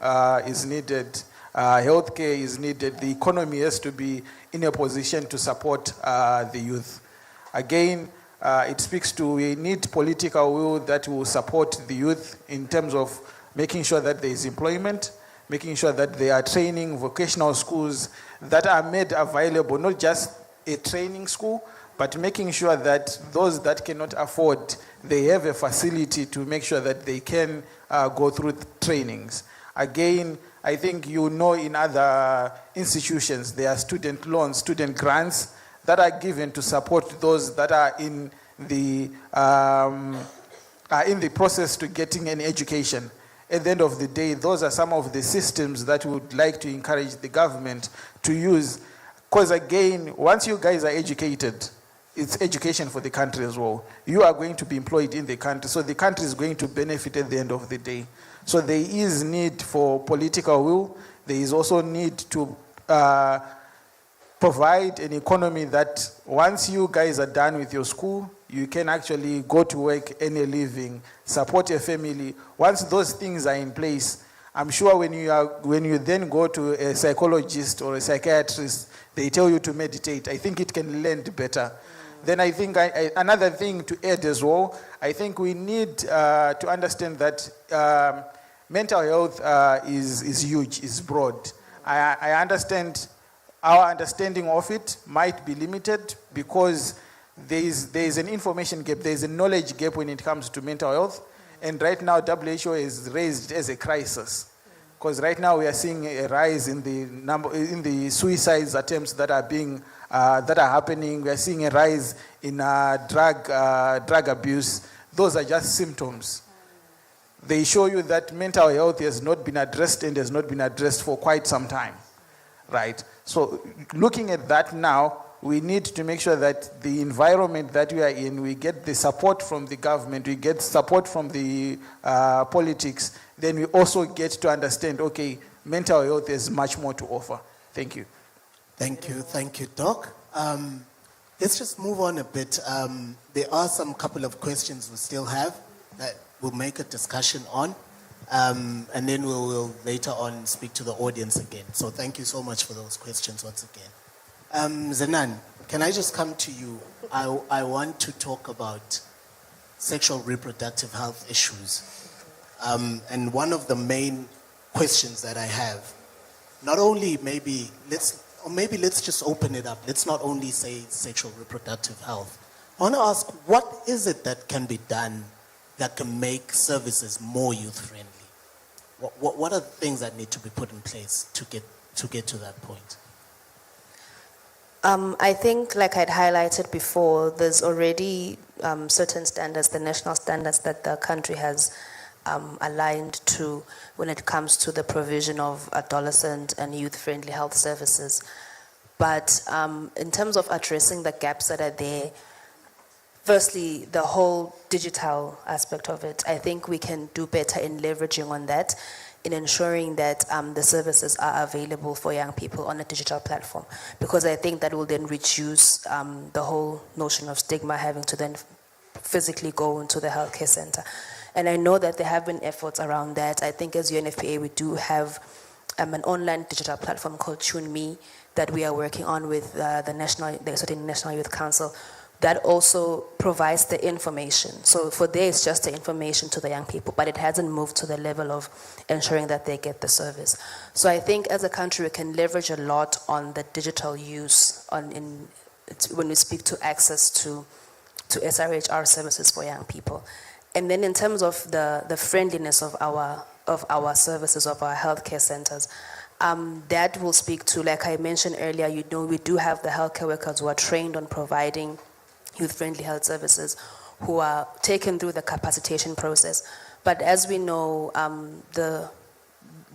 is needed, healthcare is needed, the economy has to be in a position to support the youth. Again, it speaks to we need political will that will support the youth in terms of making sure that there is employment, making sure that there are training, vocational schools that are made available, not just a training school, but making sure that those that cannot afford, they have a facility to make sure that they can go through trainings. Again, I think in other institutions, there are student loans, student grants that are given to support those that are in the process to getting an education. At the end of the day, those are some of the systems that we would like to encourage the government to use. Because again, once you guys are educated, it's education for the country as well. You are going to be employed in the country, so the country is going to benefit at the end of the day. So there is need for political will. There is also need to provide an economy that once you guys are done with your school, you can actually go to work, earn a living, support your family. Once those things are in place, I'm sure when you then go to a psychologist or a psychiatrist, they tell you to meditate. I think it can land better. Then I think another thing to add as well, I think we need to understand that mental health is huge, is broad. I understand our understanding of it might be limited because there is an information gap, there is a knowledge gap when it comes to mental health. And right now, WHO is raised as a crisis. Because right now we are seeing a rise in the suicides attempts that are happening. We are seeing a rise in drug abuse. Those are just symptoms. They show you that mental health has not been addressed and has not been addressed for quite some time, right? So looking at that now, we need to make sure that the environment that we are in, we get the support from the government, we get support from the politics, then we also get to understand, okay, mental health has much more to offer. Thank you. Thank you, Doc. Let's just move on a bit. There are some couple of questions we still have that we'll make a discussion on, and then we'll later on speak to the audience again. So thank you so much for those questions once again. Zenan, can I just come to you? I want to talk about sexual reproductive health issues. And one of the main questions that I have, not only let's just open it up. Let's not only say sexual reproductive health. I want to ask, what is it that can be done that can make services more youth-friendly? What are the things that need to be put in place to get to that point? I think, like I'd highlighted before, there's already certain standards, the national standards that the country has aligned to when it comes to the provision of adolescent and youth-friendly health services. But in terms of addressing the gaps that are there, firstly, the whole digital aspect of it, I think we can do better in leveraging on that, in ensuring that the services are available for young people on a digital platform, because I think that will then reduce the whole notion of stigma having to then physically go into the healthcare center. And I know that there have been efforts around that. I think as UNFPA, we do have an online digital platform called TuneMe that we are working on with the Eswatini National Youth Council, that also provides the information. So for there, it's just the information to the young people, but it hasn't moved to the level of ensuring that they get the service. So I think as a country, we can leverage a lot on the digital use when we speak to access to SRHR services for young people. And then in terms of the friendliness of our of our services, of our healthcare centers. That will speak to, like I mentioned earlier, we do have the healthcare workers who are trained on providing youth-friendly health services, who are taken through the capacitation process. But as we know,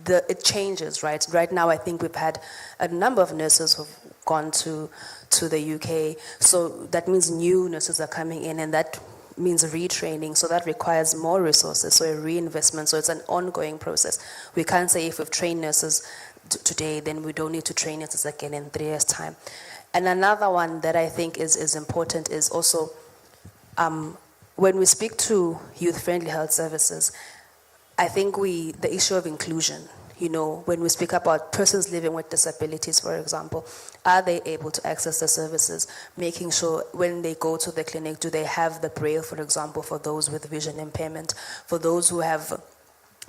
it changes, right? Right now, I think we've had a number of nurses who've gone to the UK. So that means new nurses are coming in, and that means retraining. So that requires more resources, so a reinvestment. So it's an ongoing process. We can't say if we've trained nurses today, then we don't need to train nurses again in 3 years' time. And another one that I think is important is also when we speak to youth-friendly health services, I think the issue of inclusion, when we speak about persons living with disabilities, for example, are they able to access the services? Making sure when they go to the clinic, do they have the braille, for example, for those with vision impairment? For those who have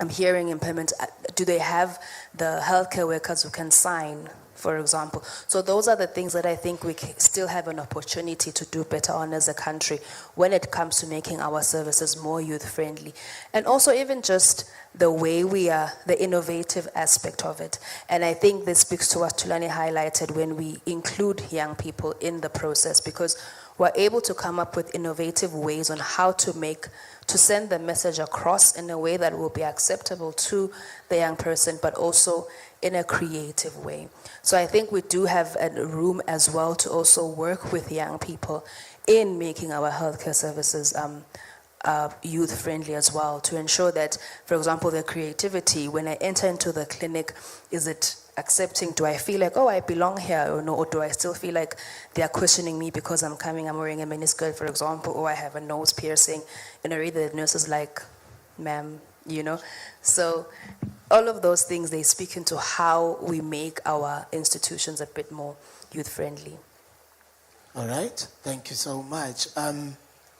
hearing impairment, do they have the healthcare workers who can sign, for example? So those are the things that I think we still have an opportunity to do better on as a country when it comes to making our services more youth-friendly. And also even just the way we are, the innovative aspect of it. And I think this speaks to what Tulani highlighted when we include young people in the process, because we're able to come up with innovative ways on how to send the message across in a way that will be acceptable to the young person, but also in a creative way. So I think we do have a room as well to also work with young people in making our healthcare services youth-friendly as well, to ensure that, for example, the creativity, when I enter into the clinic, is it accepting? Do I feel like, oh, I belong here, or no? Or do I still feel like they are questioning me because I'm wearing a miniskirt, for example, or I have a nose piercing in a way that the nurse is like, ma'am, So all of those things, they speak into how we make our institutions a bit more youth-friendly. All right, thank you so much.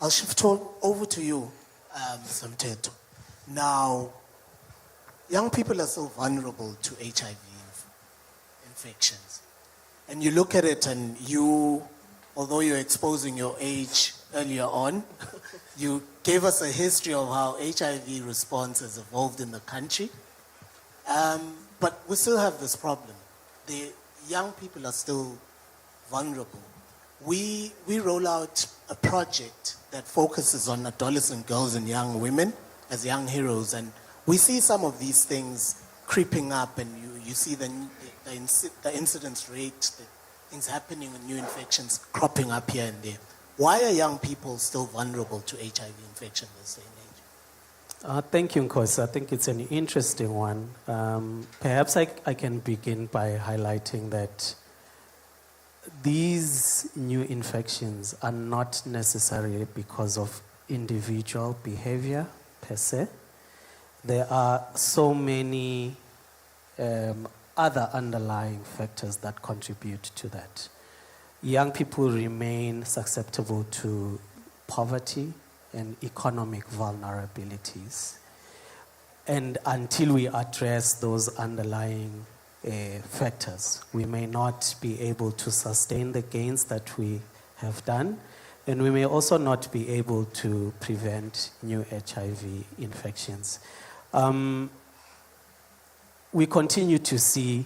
I'll shift over to you, Samteto. Now, young people are so vulnerable to HIV infections. And you look at it and although you're exposing your age earlier on, you gave us a history of how HIV response has evolved in the country. But we still have this problem. The young people are still vulnerable. We roll out a project that focuses on adolescent girls and young women as young heroes, and we see some of these things creeping up, and you see the incidence rate, the things happening with new infections cropping up here and there. Why are young people still vulnerable to HIV infection this day and age? Thank you, Nkosi. I think it's an interesting one. Perhaps I can begin by highlighting that these new infections are not necessarily because of individual behavior per se. There are so many other underlying factors that contribute to that. Young people remain susceptible to poverty and economic vulnerabilities. And until we address those underlying factors, we may not be able to sustain the gains that we have done, and we may also not be able to prevent new HIV infections. We continue to see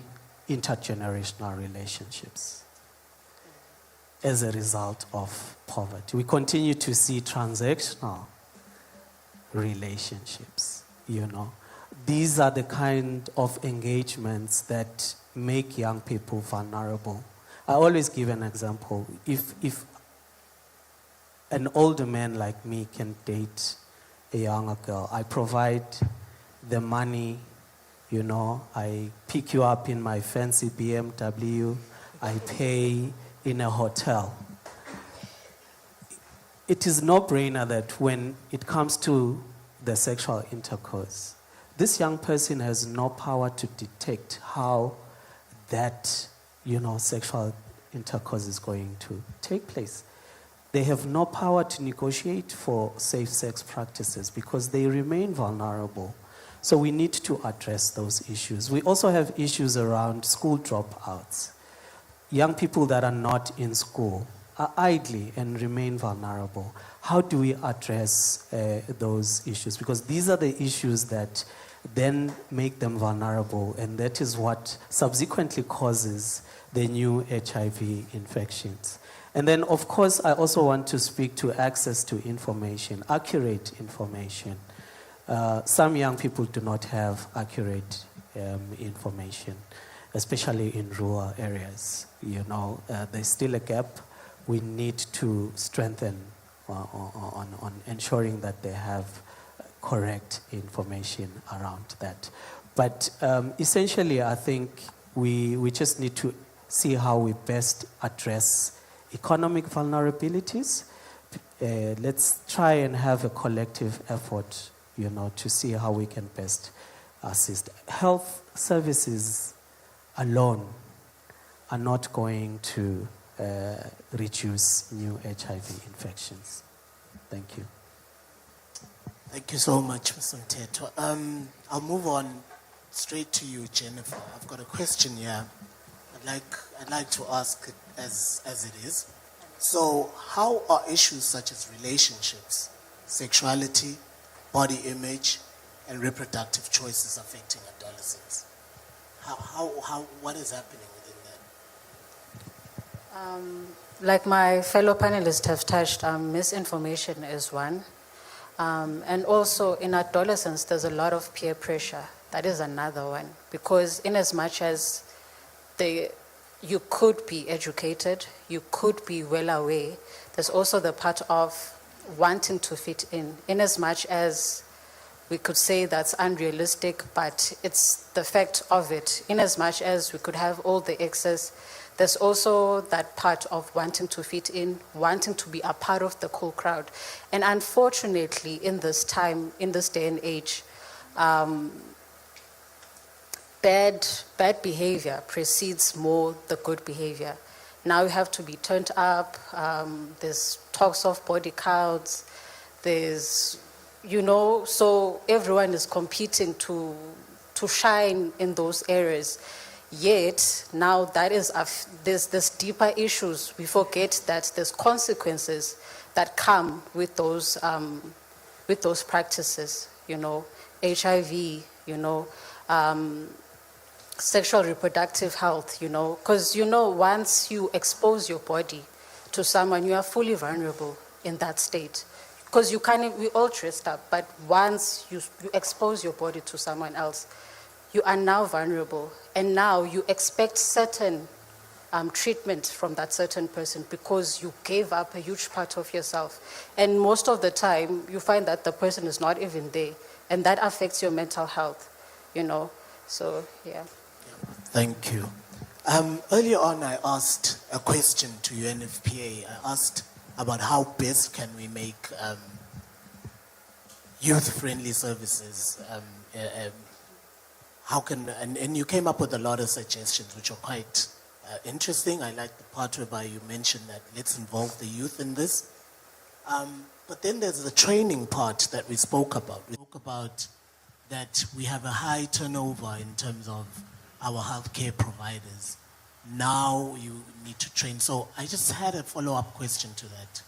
intergenerational relationships as a result of poverty. We continue to see transactional relationships, These are the kind of engagements that make young people vulnerable. I always give an example. If an older man like me can date a younger girl, I provide the money, I pick you up in my fancy BMW, I pay in a hotel. It is no-brainer that when it comes to the sexual intercourse, this young person has no power to detect how that, sexual intercourse is going to take place. They have no power to negotiate for safe sex practices because they remain vulnerable. So we need to address those issues. We also have issues around school dropouts. Young people that are not in school are idly and remain vulnerable. How do we address those issues? Because these are the issues that then make them vulnerable, and that is what subsequently causes the new HIV infections. And then, of course, I also want to speak to access to information, accurate information. Some young people do not have accurate information, especially in rural areas. You know, there's still a gap. We need to strengthen on ensuring that they have correct information around that. But essentially, I think we just need to see how we best address economic vulnerabilities. Let's try and have a collective effort, you know, to see how we can best assist. Health services alone are not going to reduce new HIV infections. Thank you. Thank you so much, Mr. Mteto. I'll move on straight to you, Jennifer. I've got a question here. I'd like to ask it as it is. So, how are issues such as relationships, sexuality, body image, and reproductive choices affecting adolescents? What is happening within that? Like my fellow panelists have touched, misinformation is one. And also in adolescence, there's a lot of peer pressure. That is another one. Because in as much as you could be educated, you could be well aware, there's also the part of wanting to fit in as much as we could say that's unrealistic, but it's the fact of it. In as much as we could have all the excess, there's also that part of wanting to fit in, wanting to be a part of the cool crowd. And unfortunately, in this time, in this day and age, bad behavior precedes more the good behavior. Now you have to be turned up, there's talks of body counts, there's, you know, so everyone is competing to shine in those areas. Yet, now that is, there's deeper issues. We forget that there's consequences that come with those practices, you know, HIV, you know, sexual reproductive health, you know, because, you know, once you expose your body to someone, you are fully vulnerable in that state. Because you can't, we all dressed up, but once you expose your body to someone else, you are now vulnerable. And now you expect certain treatment from that certain person because you gave up a huge part of yourself. And most of the time, you find that the person is not even there. And that affects your mental health, you know. So, yeah. Thank you. Earlier on, I asked a question to UNFPA. I asked about how best can we make youth-friendly services. How can, and you came up with a lot of suggestions which are quite interesting. I like the part whereby you mentioned that let's involve the youth in this. But then there's the training part that we spoke about. We spoke about that we have a high turnover in terms of our healthcare providers. Now you need to train. So I just had a follow-up question to that.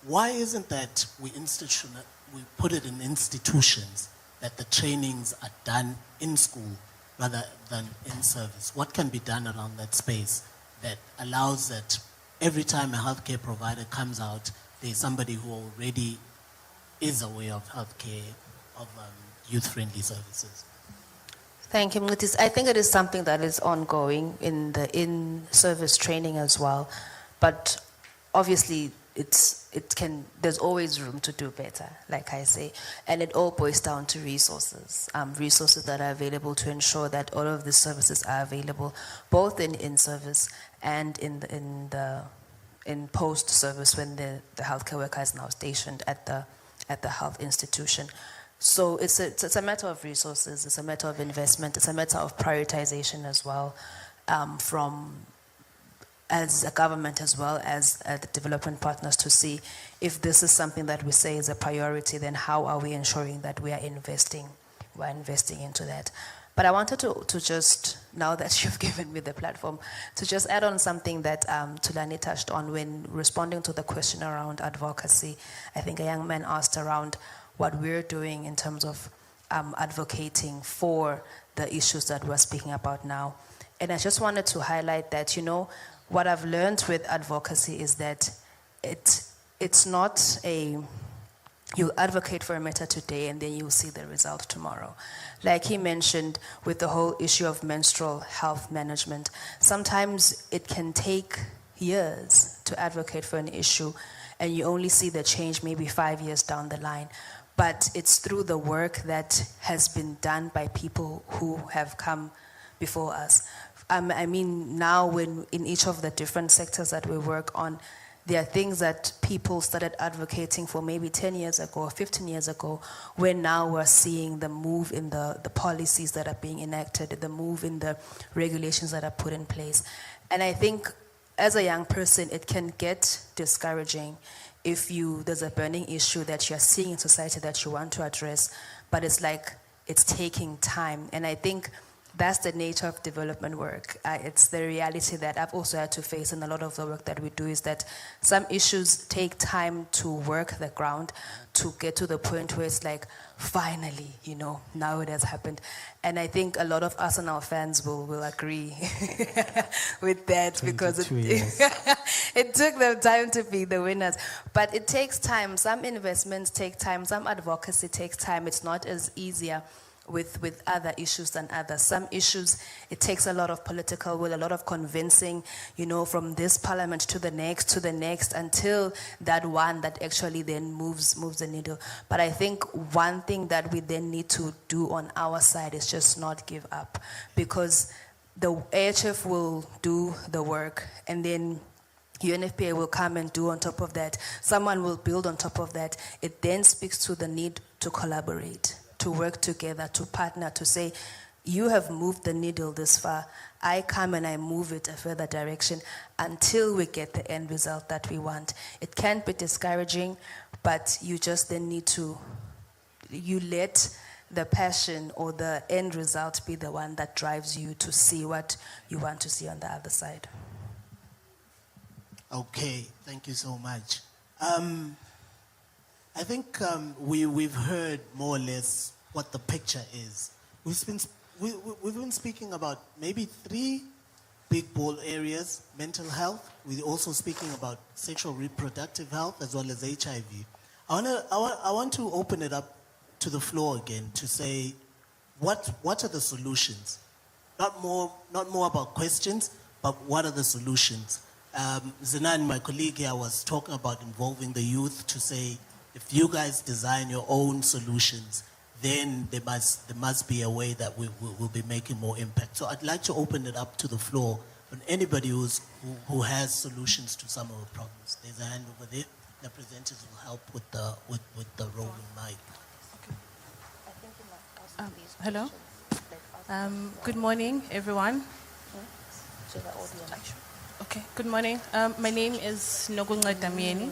Why isn't that we put it in institutions, that the trainings are done in school rather than in service? What can be done around that space that allows that every time a healthcare provider comes out, there's somebody who already is aware of healthcare, of youth-friendly services? Thank you, Mlitis. I think it is something that is ongoing in the in-service training as well, but obviously there's always room to do better, like I say, and it all boils down to resources, resources that are available to ensure that all of these services are available, both in in-service and in post-service when the healthcare worker is now stationed at the health institution. So it's a matter of resources, it's a matter of investment, it's a matter of prioritization as well, as a government as well as the development partners, to see if this is something that we say is a priority, then how are we ensuring that we're investing into that. But I wanted to just, now that you've given me the platform, to just add on something that Tulani touched on when responding to the question around advocacy. I think a young man asked around what we're doing in terms of advocating for the issues that we're speaking about now. And I just wanted to highlight that, what I've learned with advocacy is that it's not you advocate for a matter today and then you'll see the result tomorrow. Like he mentioned with the whole issue of menstrual health management, sometimes it can take years to advocate for an issue and you only see the change maybe 5 years down the line. But it's through the work that has been done by people who have come before us. I mean, now when in each of the different sectors that we work on, there are things that people started advocating for maybe 10 years ago or 15 years ago, where now we're seeing the move in the policies that are being enacted, the move in the regulations that are put in place. And I think as a young person, it can get discouraging if there's a burning issue that you're seeing in society that you want to address, but it's like it's taking time. And I think that's the nature of development work. It's the reality that I've also had to face in a lot of the work that we do, is that some issues take time to work the ground to get to the point where it's like, finally, now it has happened. And I think a lot of us and our fans will agree with that, because it took them time to be the winners. But it takes time. Some investments take time. Some advocacy takes time. It's not as easier with other issues than others. Some issues, it takes a lot of political will, a lot of convincing, from this parliament to the next, until that one that actually then moves the needle. But I think one thing that we then need to do on our side is just not give up, because the AHF will do the work, and then UNFPA will come and do on top of that. Someone will build on top of that. It then speaks to the need to collaborate, to work together, to partner, to say, you have moved the needle this far, I come and I move it a further direction until we get the end result that we want. It can be discouraging, but you just then need to, you let the passion or the end result be the one that drives you to see what you want to see on the other side. Okay, thank you so much. I think we've heard more or less what the picture is. We've been speaking about maybe 3 big ball areas: mental health. We're also speaking about sexual reproductive health as well as HIV. I want to open it up to the floor again to say, what are the solutions? Not more about questions, but what are the solutions? Zenan, my colleague here, was talking about involving the youth to say, if you guys design your own solutions, then there must be a way that we will be making more impact. So I'd like to open it up to the floor for anybody who has solutions to some of the problems. There's a hand over there. The presenters will help with the rolling mic. Hello. Good morning, everyone. Okay. Good morning. My name is Nogunga Damieni.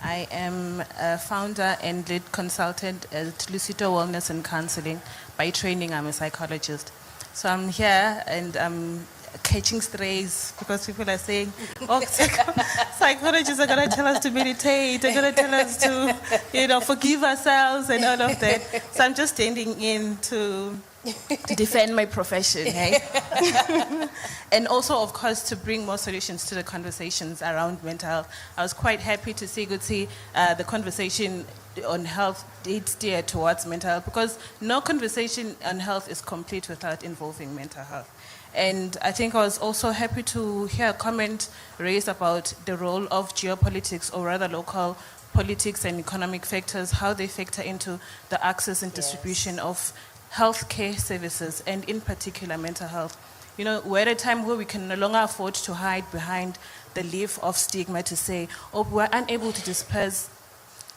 I am a founder and lead consultant at Lusito Wellness and Counseling. By training, I'm a psychologist. So I'm here and I'm catching strays because people are saying, oh, psychologists are going to tell us to meditate, they're going to tell us to, forgive ourselves and all of that. So I'm just standing in to defend my profession, hey? And also, of course, to bring more solutions to the conversations around mental health. I was quite happy to see the conversation on health did steer towards mental health, because no conversation on health is complete without involving mental health. And I think I was also happy to hear a comment raised about the role of geopolitics, or rather local politics and economic factors, how they factor into the access and distribution of healthcare services, and in particular mental health. We're at a time where we can no longer afford to hide behind the leaf of stigma to say, oh, we're unable to disperse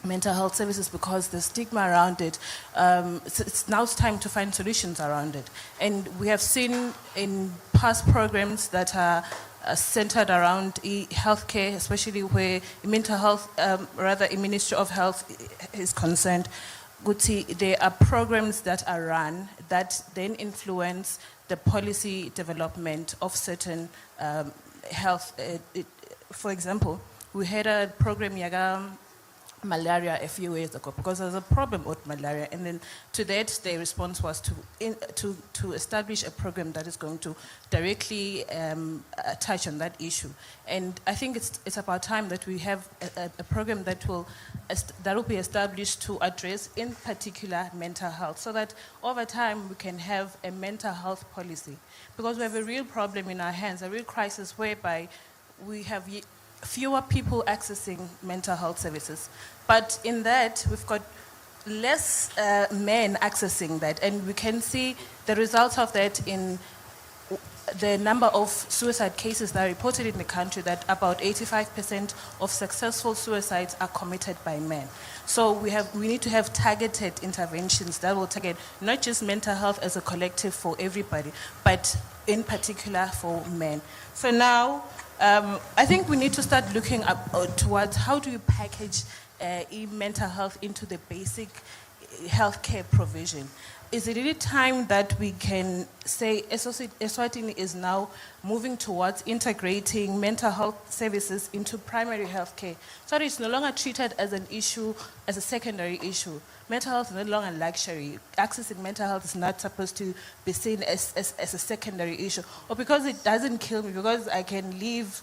mental health services because the stigma around it. Now it's time to find solutions around it. And we have seen in past programs that are centered around healthcare, especially where mental health, rather a Ministry of Health is concerned, there are programs that are run that then influence the policy development of certain health. For example, we had a program, malaria a few years ago because there's a problem with malaria, and then to that their response was to establish a program that is going to directly touch on that issue. And I think it's about time that we have a program that will be established to address in particular mental health, so that over time we can have a mental health policy, because we have a real problem in our hands, a real crisis whereby we have fewer people accessing mental health services. But in that, we've got less men accessing that. And we can see the results of that in the number of suicide cases that are reported in the country, that about 85% of successful suicides are committed by men. So we need to have targeted interventions that will target not just mental health as a collective for everybody, but in particular for men. So now, I think we need to start looking up towards how do you package mental health into the basic healthcare provision. Is it really time that we can say Eswatini is now moving towards integrating mental health services into primary healthcare, so that it's no longer treated as an issue, as a secondary issue? Mental health is no longer a luxury. Accessing mental health is not supposed to be seen as a secondary issue. Or because it doesn't kill me, because I can live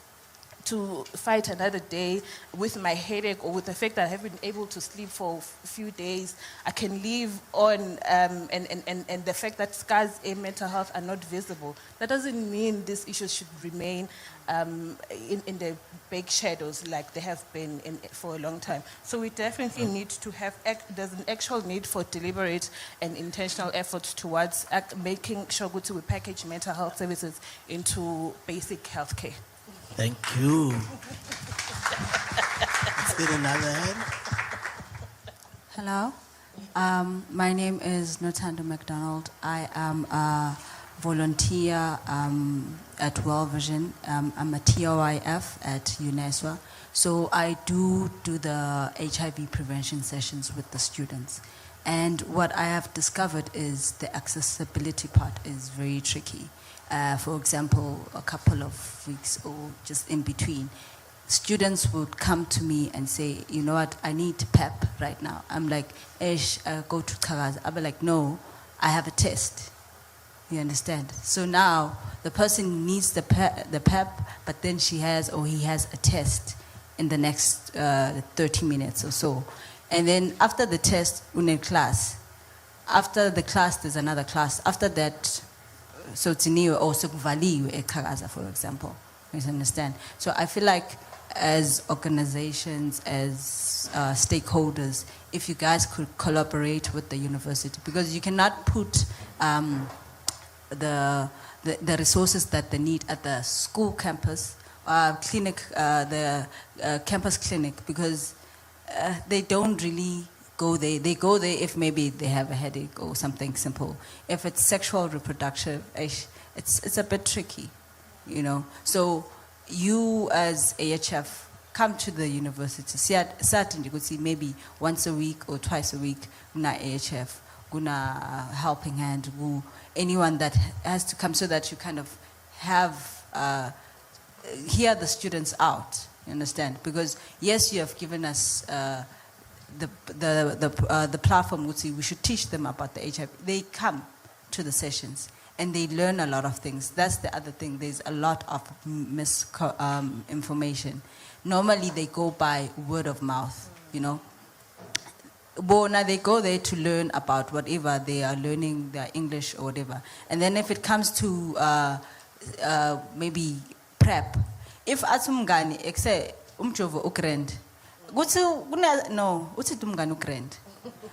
to fight another day with my headache, or with the fact that I haven't been able to sleep for a few days, I can live on, and the fact that scars in mental health are not visible. That doesn't mean these issues should remain in the big shadows like they have been for a long time. So we definitely need to have, there's an actual need for deliberate and intentional efforts towards making sure we package mental health services into basic healthcare. Thank you. Let's get another hand. Hello. My name is Notando McDonald. I am a volunteer at World Vision. I'm a TOIF at UNESCO. So I do the HIV prevention sessions with the students. And what I have discovered is the accessibility part is very tricky. For example, a couple of weeks or just in between, students would come to me and say, you know what, I need PEP right now. I'm like, go to Kagaza. I'll be like, no, I have a test. You understand? So now the person needs the PEP, but then he has a test in the next 30 minutes or so. And then after the test, in a class. After the class, there's another class. After that, so tiniwe or sokuvaliwe eKhakaza, for example. You understand? So I feel like as organizations, as stakeholders, if you guys could collaborate with the university, because you cannot put the resources that they need at the school campus, clinic, the campus clinic, because they don't really go there. They go there if maybe they have a headache or something simple. If it's sexual reproduction, it's a bit tricky, you know. So you as AHF come to the university. Certainly you could see maybe once a week or twice a week, guna AHF, guna helping hand, anyone that has to come, so that you kind of have hear the students out. You understand? Because yes, you have given us the platform. Would say we should teach them about the HIV. They come to the sessions and they learn a lot of things. That's the other thing. There's a lot of misinformation. Normally they go by word of mouth, you know. Bona, they go there to learn about whatever they are learning, their English or whatever. And then if it comes to maybe PrEP, if atsumgani ekse umjovo ukrend, no, uthi dumgani ukrend.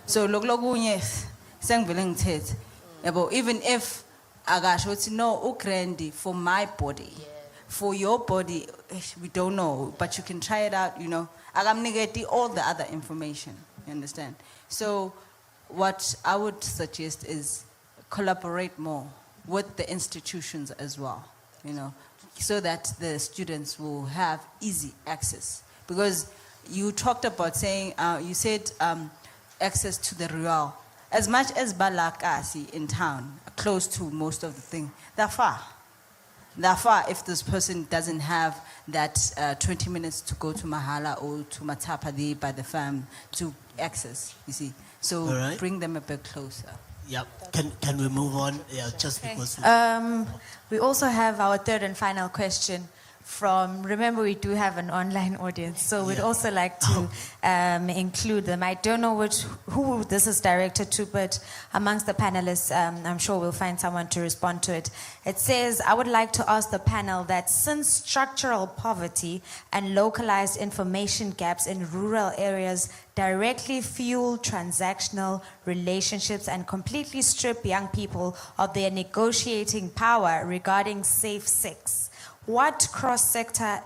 So lokunye sengivele ngithethe. Yabo, even if agasho uthi no ukrendi for my body. For your body, we don't know, but you can try it out, you know. Agamnigeti all the other information, you understand? So what I would suggest is collaborate more with the institutions as well, you know, so that the students will have easy access. Because you talked about saying, you said access to the real. As much as Balakasi in town, close to most of the thing, they're far. Therefore, if this person doesn't have that 20 minutes to go to Mahala or to Matapa there by the farm to access, you see. So All right. bring them a bit closer. Yeah. Can we move on? Yeah, just because. We also have our third and final question from, remember we do have an online audience, so we'd also like to include them. I don't know who this is directed to, but amongst the panelists, I'm sure we'll find someone to respond to it. It says, I would like to ask the panel that since structural poverty and localized information gaps in rural areas directly fuel transactional relationships and completely strip young people of their negotiating power regarding safe sex, what cross-sector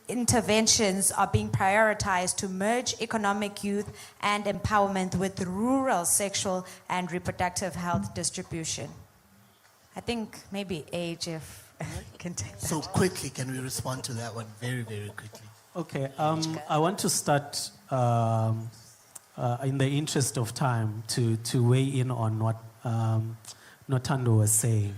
interventions are being prioritized to merge economic youth and empowerment with rural sexual and reproductive health distribution? I think maybe age, if can take that. So quickly, can we respond to that one very, very quickly? Okay, I want to start in the interest of time to weigh in on what Notando was saying.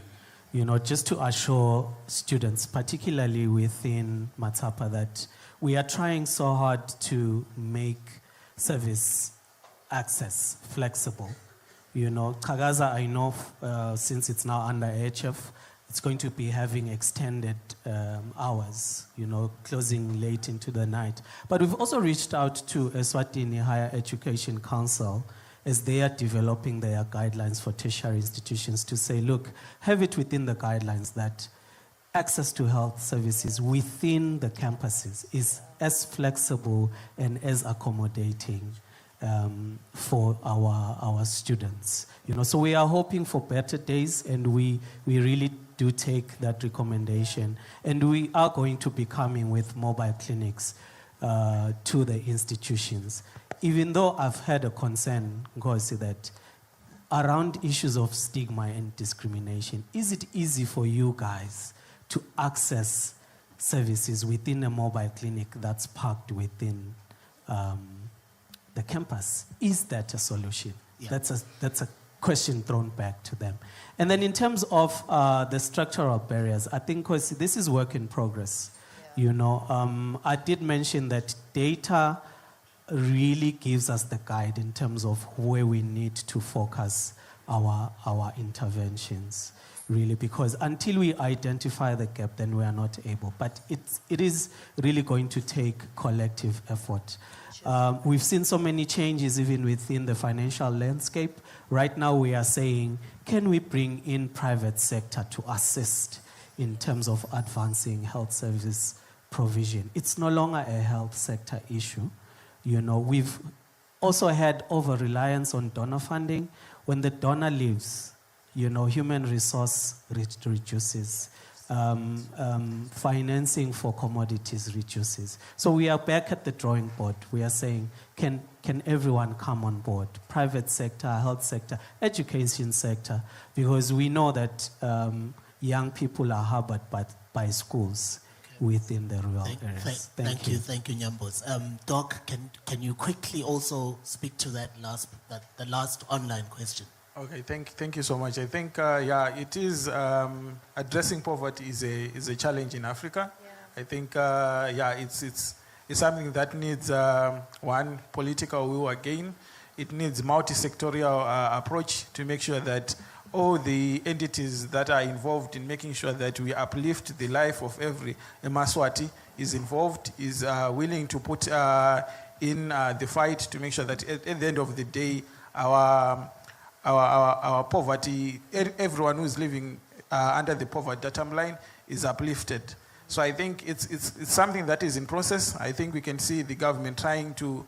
You know, just to assure students, particularly within Matapa, that we are trying so hard to make service access flexible. You know, Kagaza, I know since it's now under HF, it's going to be having extended hours, you know, closing late into the night. But we've also reached out to Eswatini Higher Education Council as they are developing their guidelines for tertiary institutions to say, look, have it within the guidelines that access to health services within the campuses is as flexible and as accommodating for our students. You know, so we are hoping for better days, and we really do take that recommendation. And we are going to be coming with mobile clinics to the institutions. Even though I've had a concern, Ngozi, that around issues of stigma and discrimination, is it easy for you guys to access services within a mobile clinic that's parked within the campus? Is that a solution? Yeah. That's a question thrown back to them. And then in terms of the structural barriers, I think this is work in progress. Yeah. You know, I did mention that data really gives us the guide in terms of where we need to focus our interventions, really, because until we identify the gap, then we are not able. But it is really going to take collective effort. We've seen so many changes even within the financial landscape. Right now we are saying, can we bring in private sector to assist in terms of advancing health service provision? It's no longer a health sector issue. You know, we've also had over-reliance on donor funding. When the donor leaves, you know, human resource reduces. Financing for commodities reduces. So we are back at the drawing board. We are saying, can everyone come on board? Private sector, health sector, education sector, because we know that young people are harbored by schools within the rural areas. Thank you, Nyambos. Doc, can you quickly also speak to that the last online question? Okay, thank you so much. I think it is addressing poverty is a challenge in Africa. Yeah. I think it's something that needs one, political will again. It needs multi-sectorial approach to make sure that all the entities that are involved in making sure that we uplift the life of every Maswati is involved, is willing to put in the fight to make sure that at the end of the day, our poverty, everyone who is living under the poverty datum line is uplifted. So I think it's something that is in process. I think we can see the government trying to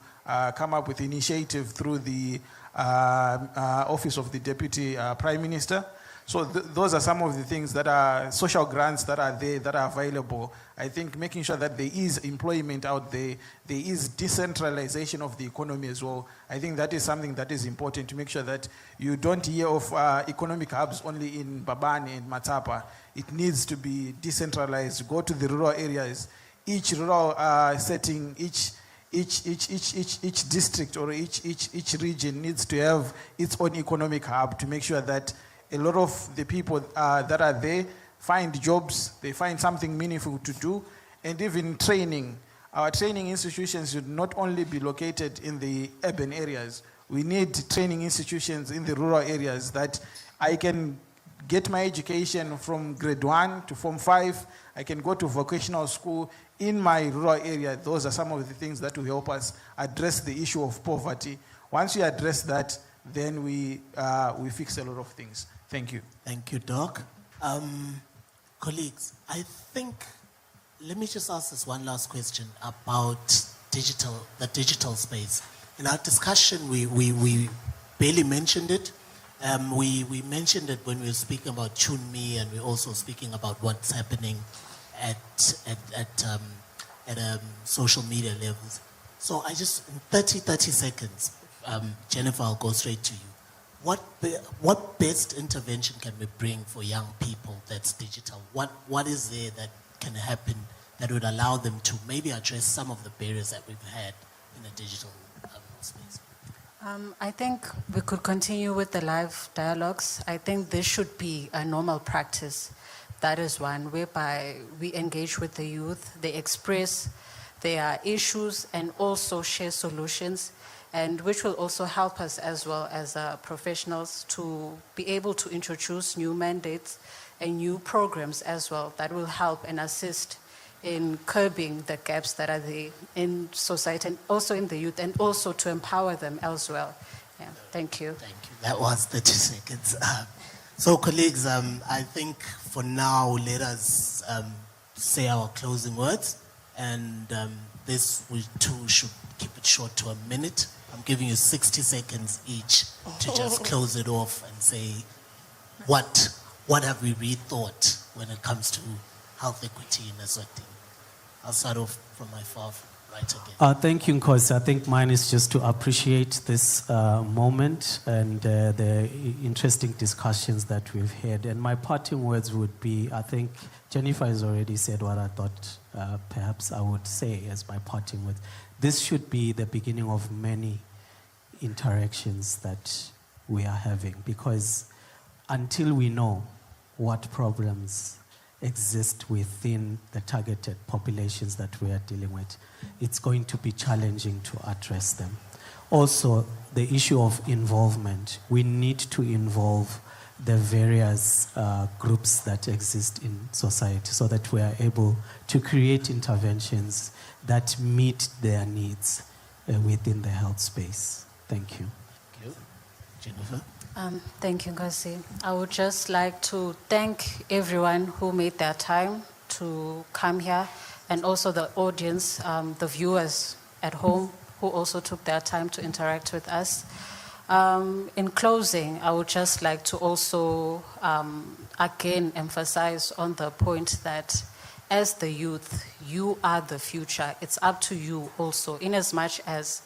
come up with initiative through the Office of the Deputy Prime Minister. So those are some of the things that are social grants that are there, that are available. I think making sure that there is employment out there, there is decentralization of the economy as well. I think that is something that is important to make sure that you don't hear of economic hubs only in Babane and Matapa. It needs to be decentralized. Go to the rural areas. Each rural setting, each district or each region needs to have its own economic hub to make sure that a lot of the people that are there find jobs, they find something meaningful to do, and even training. Our training institutions should not only be located in the urban areas. We need training institutions in the rural areas that I can get my education from grade 1 to form 5. I can go to vocational school in my rural area. Those are some of the things that will help us address the issue of poverty. Once we address that, then we fix a lot of things. Thank you. Thank you, Doc. Colleagues, I think, let me just ask this one last question about the digital space. In our discussion, we barely mentioned it. We mentioned it when we were speaking about Tune Me, and we're also speaking about what's happening at social media levels. So I just, in 30 seconds, Jennifer, I'll go straight to you. What best intervention can we bring for young people that's digital? What is there that can happen that would allow them to maybe address some of the barriers that we've had in the digital space? I think we could continue with the live dialogues. I think this should be a normal practice. That is one, whereby we engage with the youth, they express their issues and also share solutions, and which will also help us as well as professionals to be able to introduce new mandates and new programs as well that will help and assist in curbing the gaps that are there in society and also in the youth, and also to empower them as well. Yeah, thank you. Thank you. That was 30 seconds. So colleagues, I think for now, let us say our closing words, and this we too should keep it short to a minute. I'm giving you 60 seconds each to just close it off and say, what have we rethought when it comes to health equity in Eswatini? I'll start off from my far right again. Thank you, Nkosi. I think mine is just to appreciate this moment and the interesting discussions that we've had. And my parting words would be, I think Jennifer has already said what I thought perhaps I would say as my parting words. This should be the beginning of many interactions that we are having, because until we know what problems exist within the targeted populations that we are dealing with, it's going to be challenging to address them. Also, the issue of involvement. We need to involve the various groups that exist in society so that we are able to create interventions that meet their needs within the health space. Thank you. Thank you. Jennifer? Thank you, Nkosi. I would just like to thank everyone who made their time to come here, and also the audience, the viewers at home who also took their time to interact with us. In closing, I would just like to also again emphasize on the point that as the youth, you are the future. It's up to you also, in as much as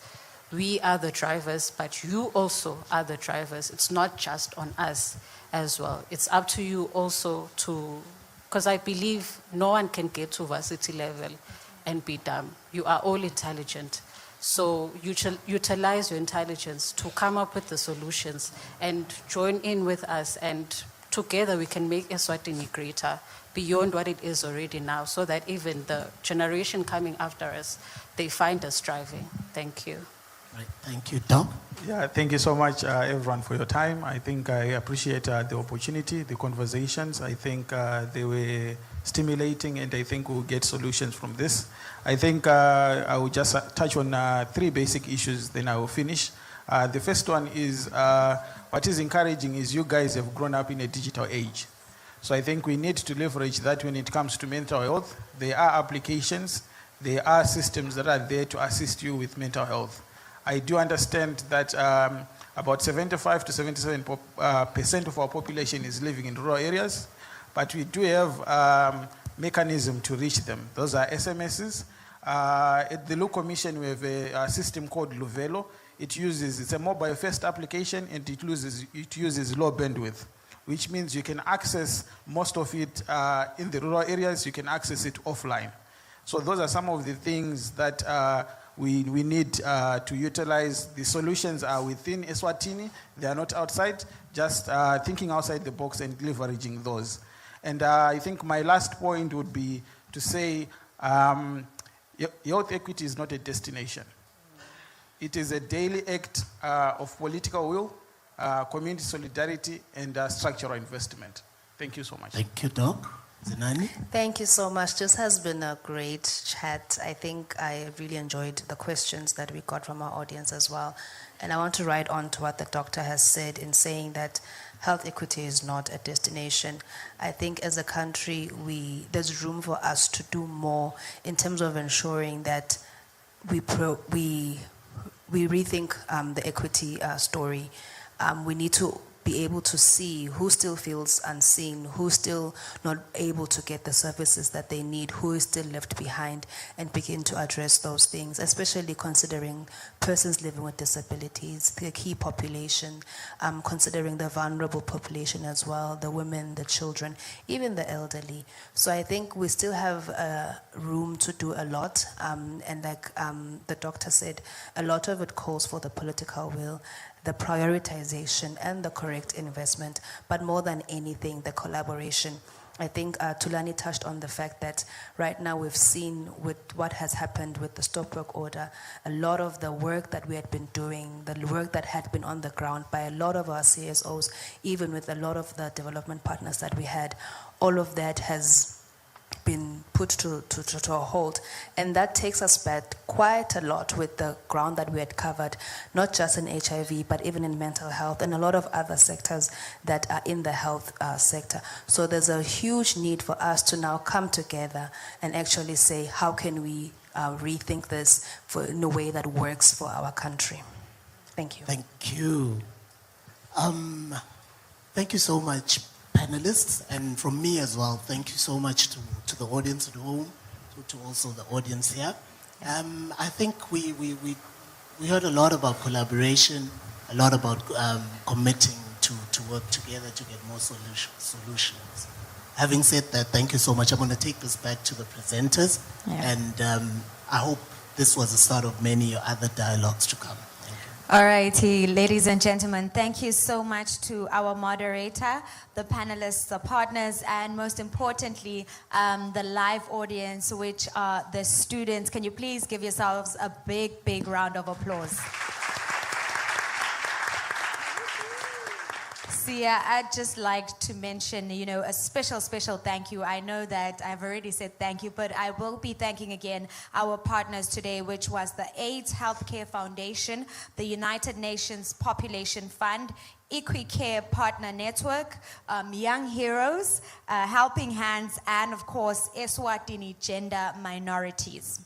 we are the drivers, but you also are the drivers. It's not just on us as well. It's up to you also to, because I believe no one can get to varsity level and be dumb. You are all intelligent. So utilize your intelligence to come up with the solutions and join in with us, and together we can make Eswatini greater beyond what it is already now, so that even the generation coming after us, they find us striving. Thank you. Right. Thank you, Doc. Yeah, thank you so much, everyone, for your time. I think I appreciate the opportunity, the conversations. I think they were stimulating, and I think we'll get solutions from this. I think I will just touch on 3 basic issues, then I will finish. The first one is, what is encouraging is you guys have grown up in a digital age. So I think we need to leverage that when it comes to mental health. There are applications, there are systems that are there to assist you with mental health. I do understand that about 75 to 77% of our population is living in rural areas, but we do have mechanism to reach them. Those are SMSs. At the Law Commission, we have a system called Luvelo. It's a mobile-first application, and it uses low bandwidth, which means you can access most of it in the rural areas. You can access it offline. So those are some of the things that we need to utilize. The solutions are within Eswatini. They are not outside, just thinking outside the box and leveraging those. And I think my last point would be to say health equity is not a destination. It is a daily act of political will, community solidarity, and structural investment. Thank you so much. Thank you, Doc. Zenani? Thank you so much. This has been a great chat. I think I really enjoyed the questions that we got from our audience as well. And I want to write on to what the doctor has said in saying that health equity is not a destination. I think as a country, there's room for us to do more in terms of ensuring that we rethink the equity story. We need to be able to see who still feels unseen, who's still not able to get the services that they need, who is still left behind, and begin to address those things, especially considering persons living with disabilities, the key population, considering the vulnerable population as well, the women, the children, even the elderly. So I think we still have room to do a lot, and like the doctor said, a lot of it calls for the political will, the prioritization and the correct investment, but more than anything, the collaboration. I think Tulani touched on the fact that right now we've seen with what has happened with the stop work order, a lot of the work that we had been doing, the work that had been on the ground by a lot of our CSOs, even with a lot of the development partners that we had, all of that has been put to a halt, and that takes us back quite a lot with the ground that we had covered, not just in HIV, but even in mental health and a lot of other sectors that are in the health sector. So there's a huge need for us to now come together and actually say, how can we rethink this in a way that works for our country? Thank you. Thank you. Thank you so much, panelists, and from me as well, thank you so much to the audience at home, to also the audience here. I think we heard a lot about collaboration, a lot about committing to work together to get more solutions. Having said that, thank you so much. I'm going to take this back to the presenters, and I hope this was the start of many other dialogues to come. All righty, ladies and gentlemen, thank you so much to our moderator, the panelists, the partners, and most importantly, the live audience, which are the students. Can you please give yourselves a big, big round of applause? Sia, I'd just like to mention, a special thank you. I know that I've already said thank you, but I will be thanking again our partners today, which was the AIDS Healthcare Foundation, the United Nations Population Fund, EquiCare Partner Network, Young Heroes, Helping Hands, and of course, Eswatini Gender Minorities.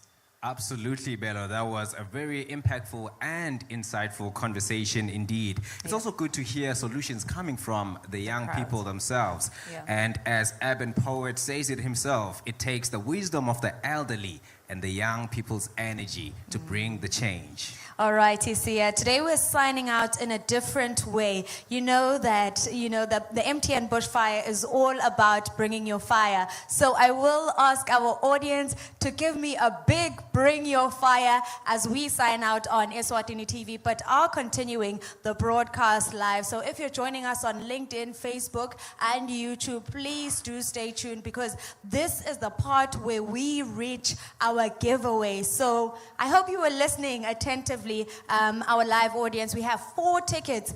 Absolutely, Bello. That was a very impactful and insightful conversation indeed. It's also good to hear solutions coming from the young people themselves. Yeah. And as Urban Poet says it himself, it takes the wisdom of the elderly and the young people's energy to bring the change. All right, Isia. Today we're signing out in a different way. You know that the MTN bushfire is all about bringing your fire. So I will ask our audience to give me a big bring your fire as we sign out on Eswatini TV, but are continuing the broadcast live. So if you're joining us on LinkedIn, Facebook, and YouTube, please do stay tuned, because this is the part where we reach our giveaway. So I hope you were listening attentively. Our live audience, we have 4 tickets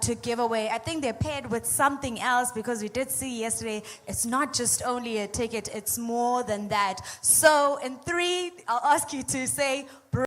to give away. I think they're paired with something else, because we did see yesterday it's not just only a ticket, it's more than that. So in 3, I'll ask you to say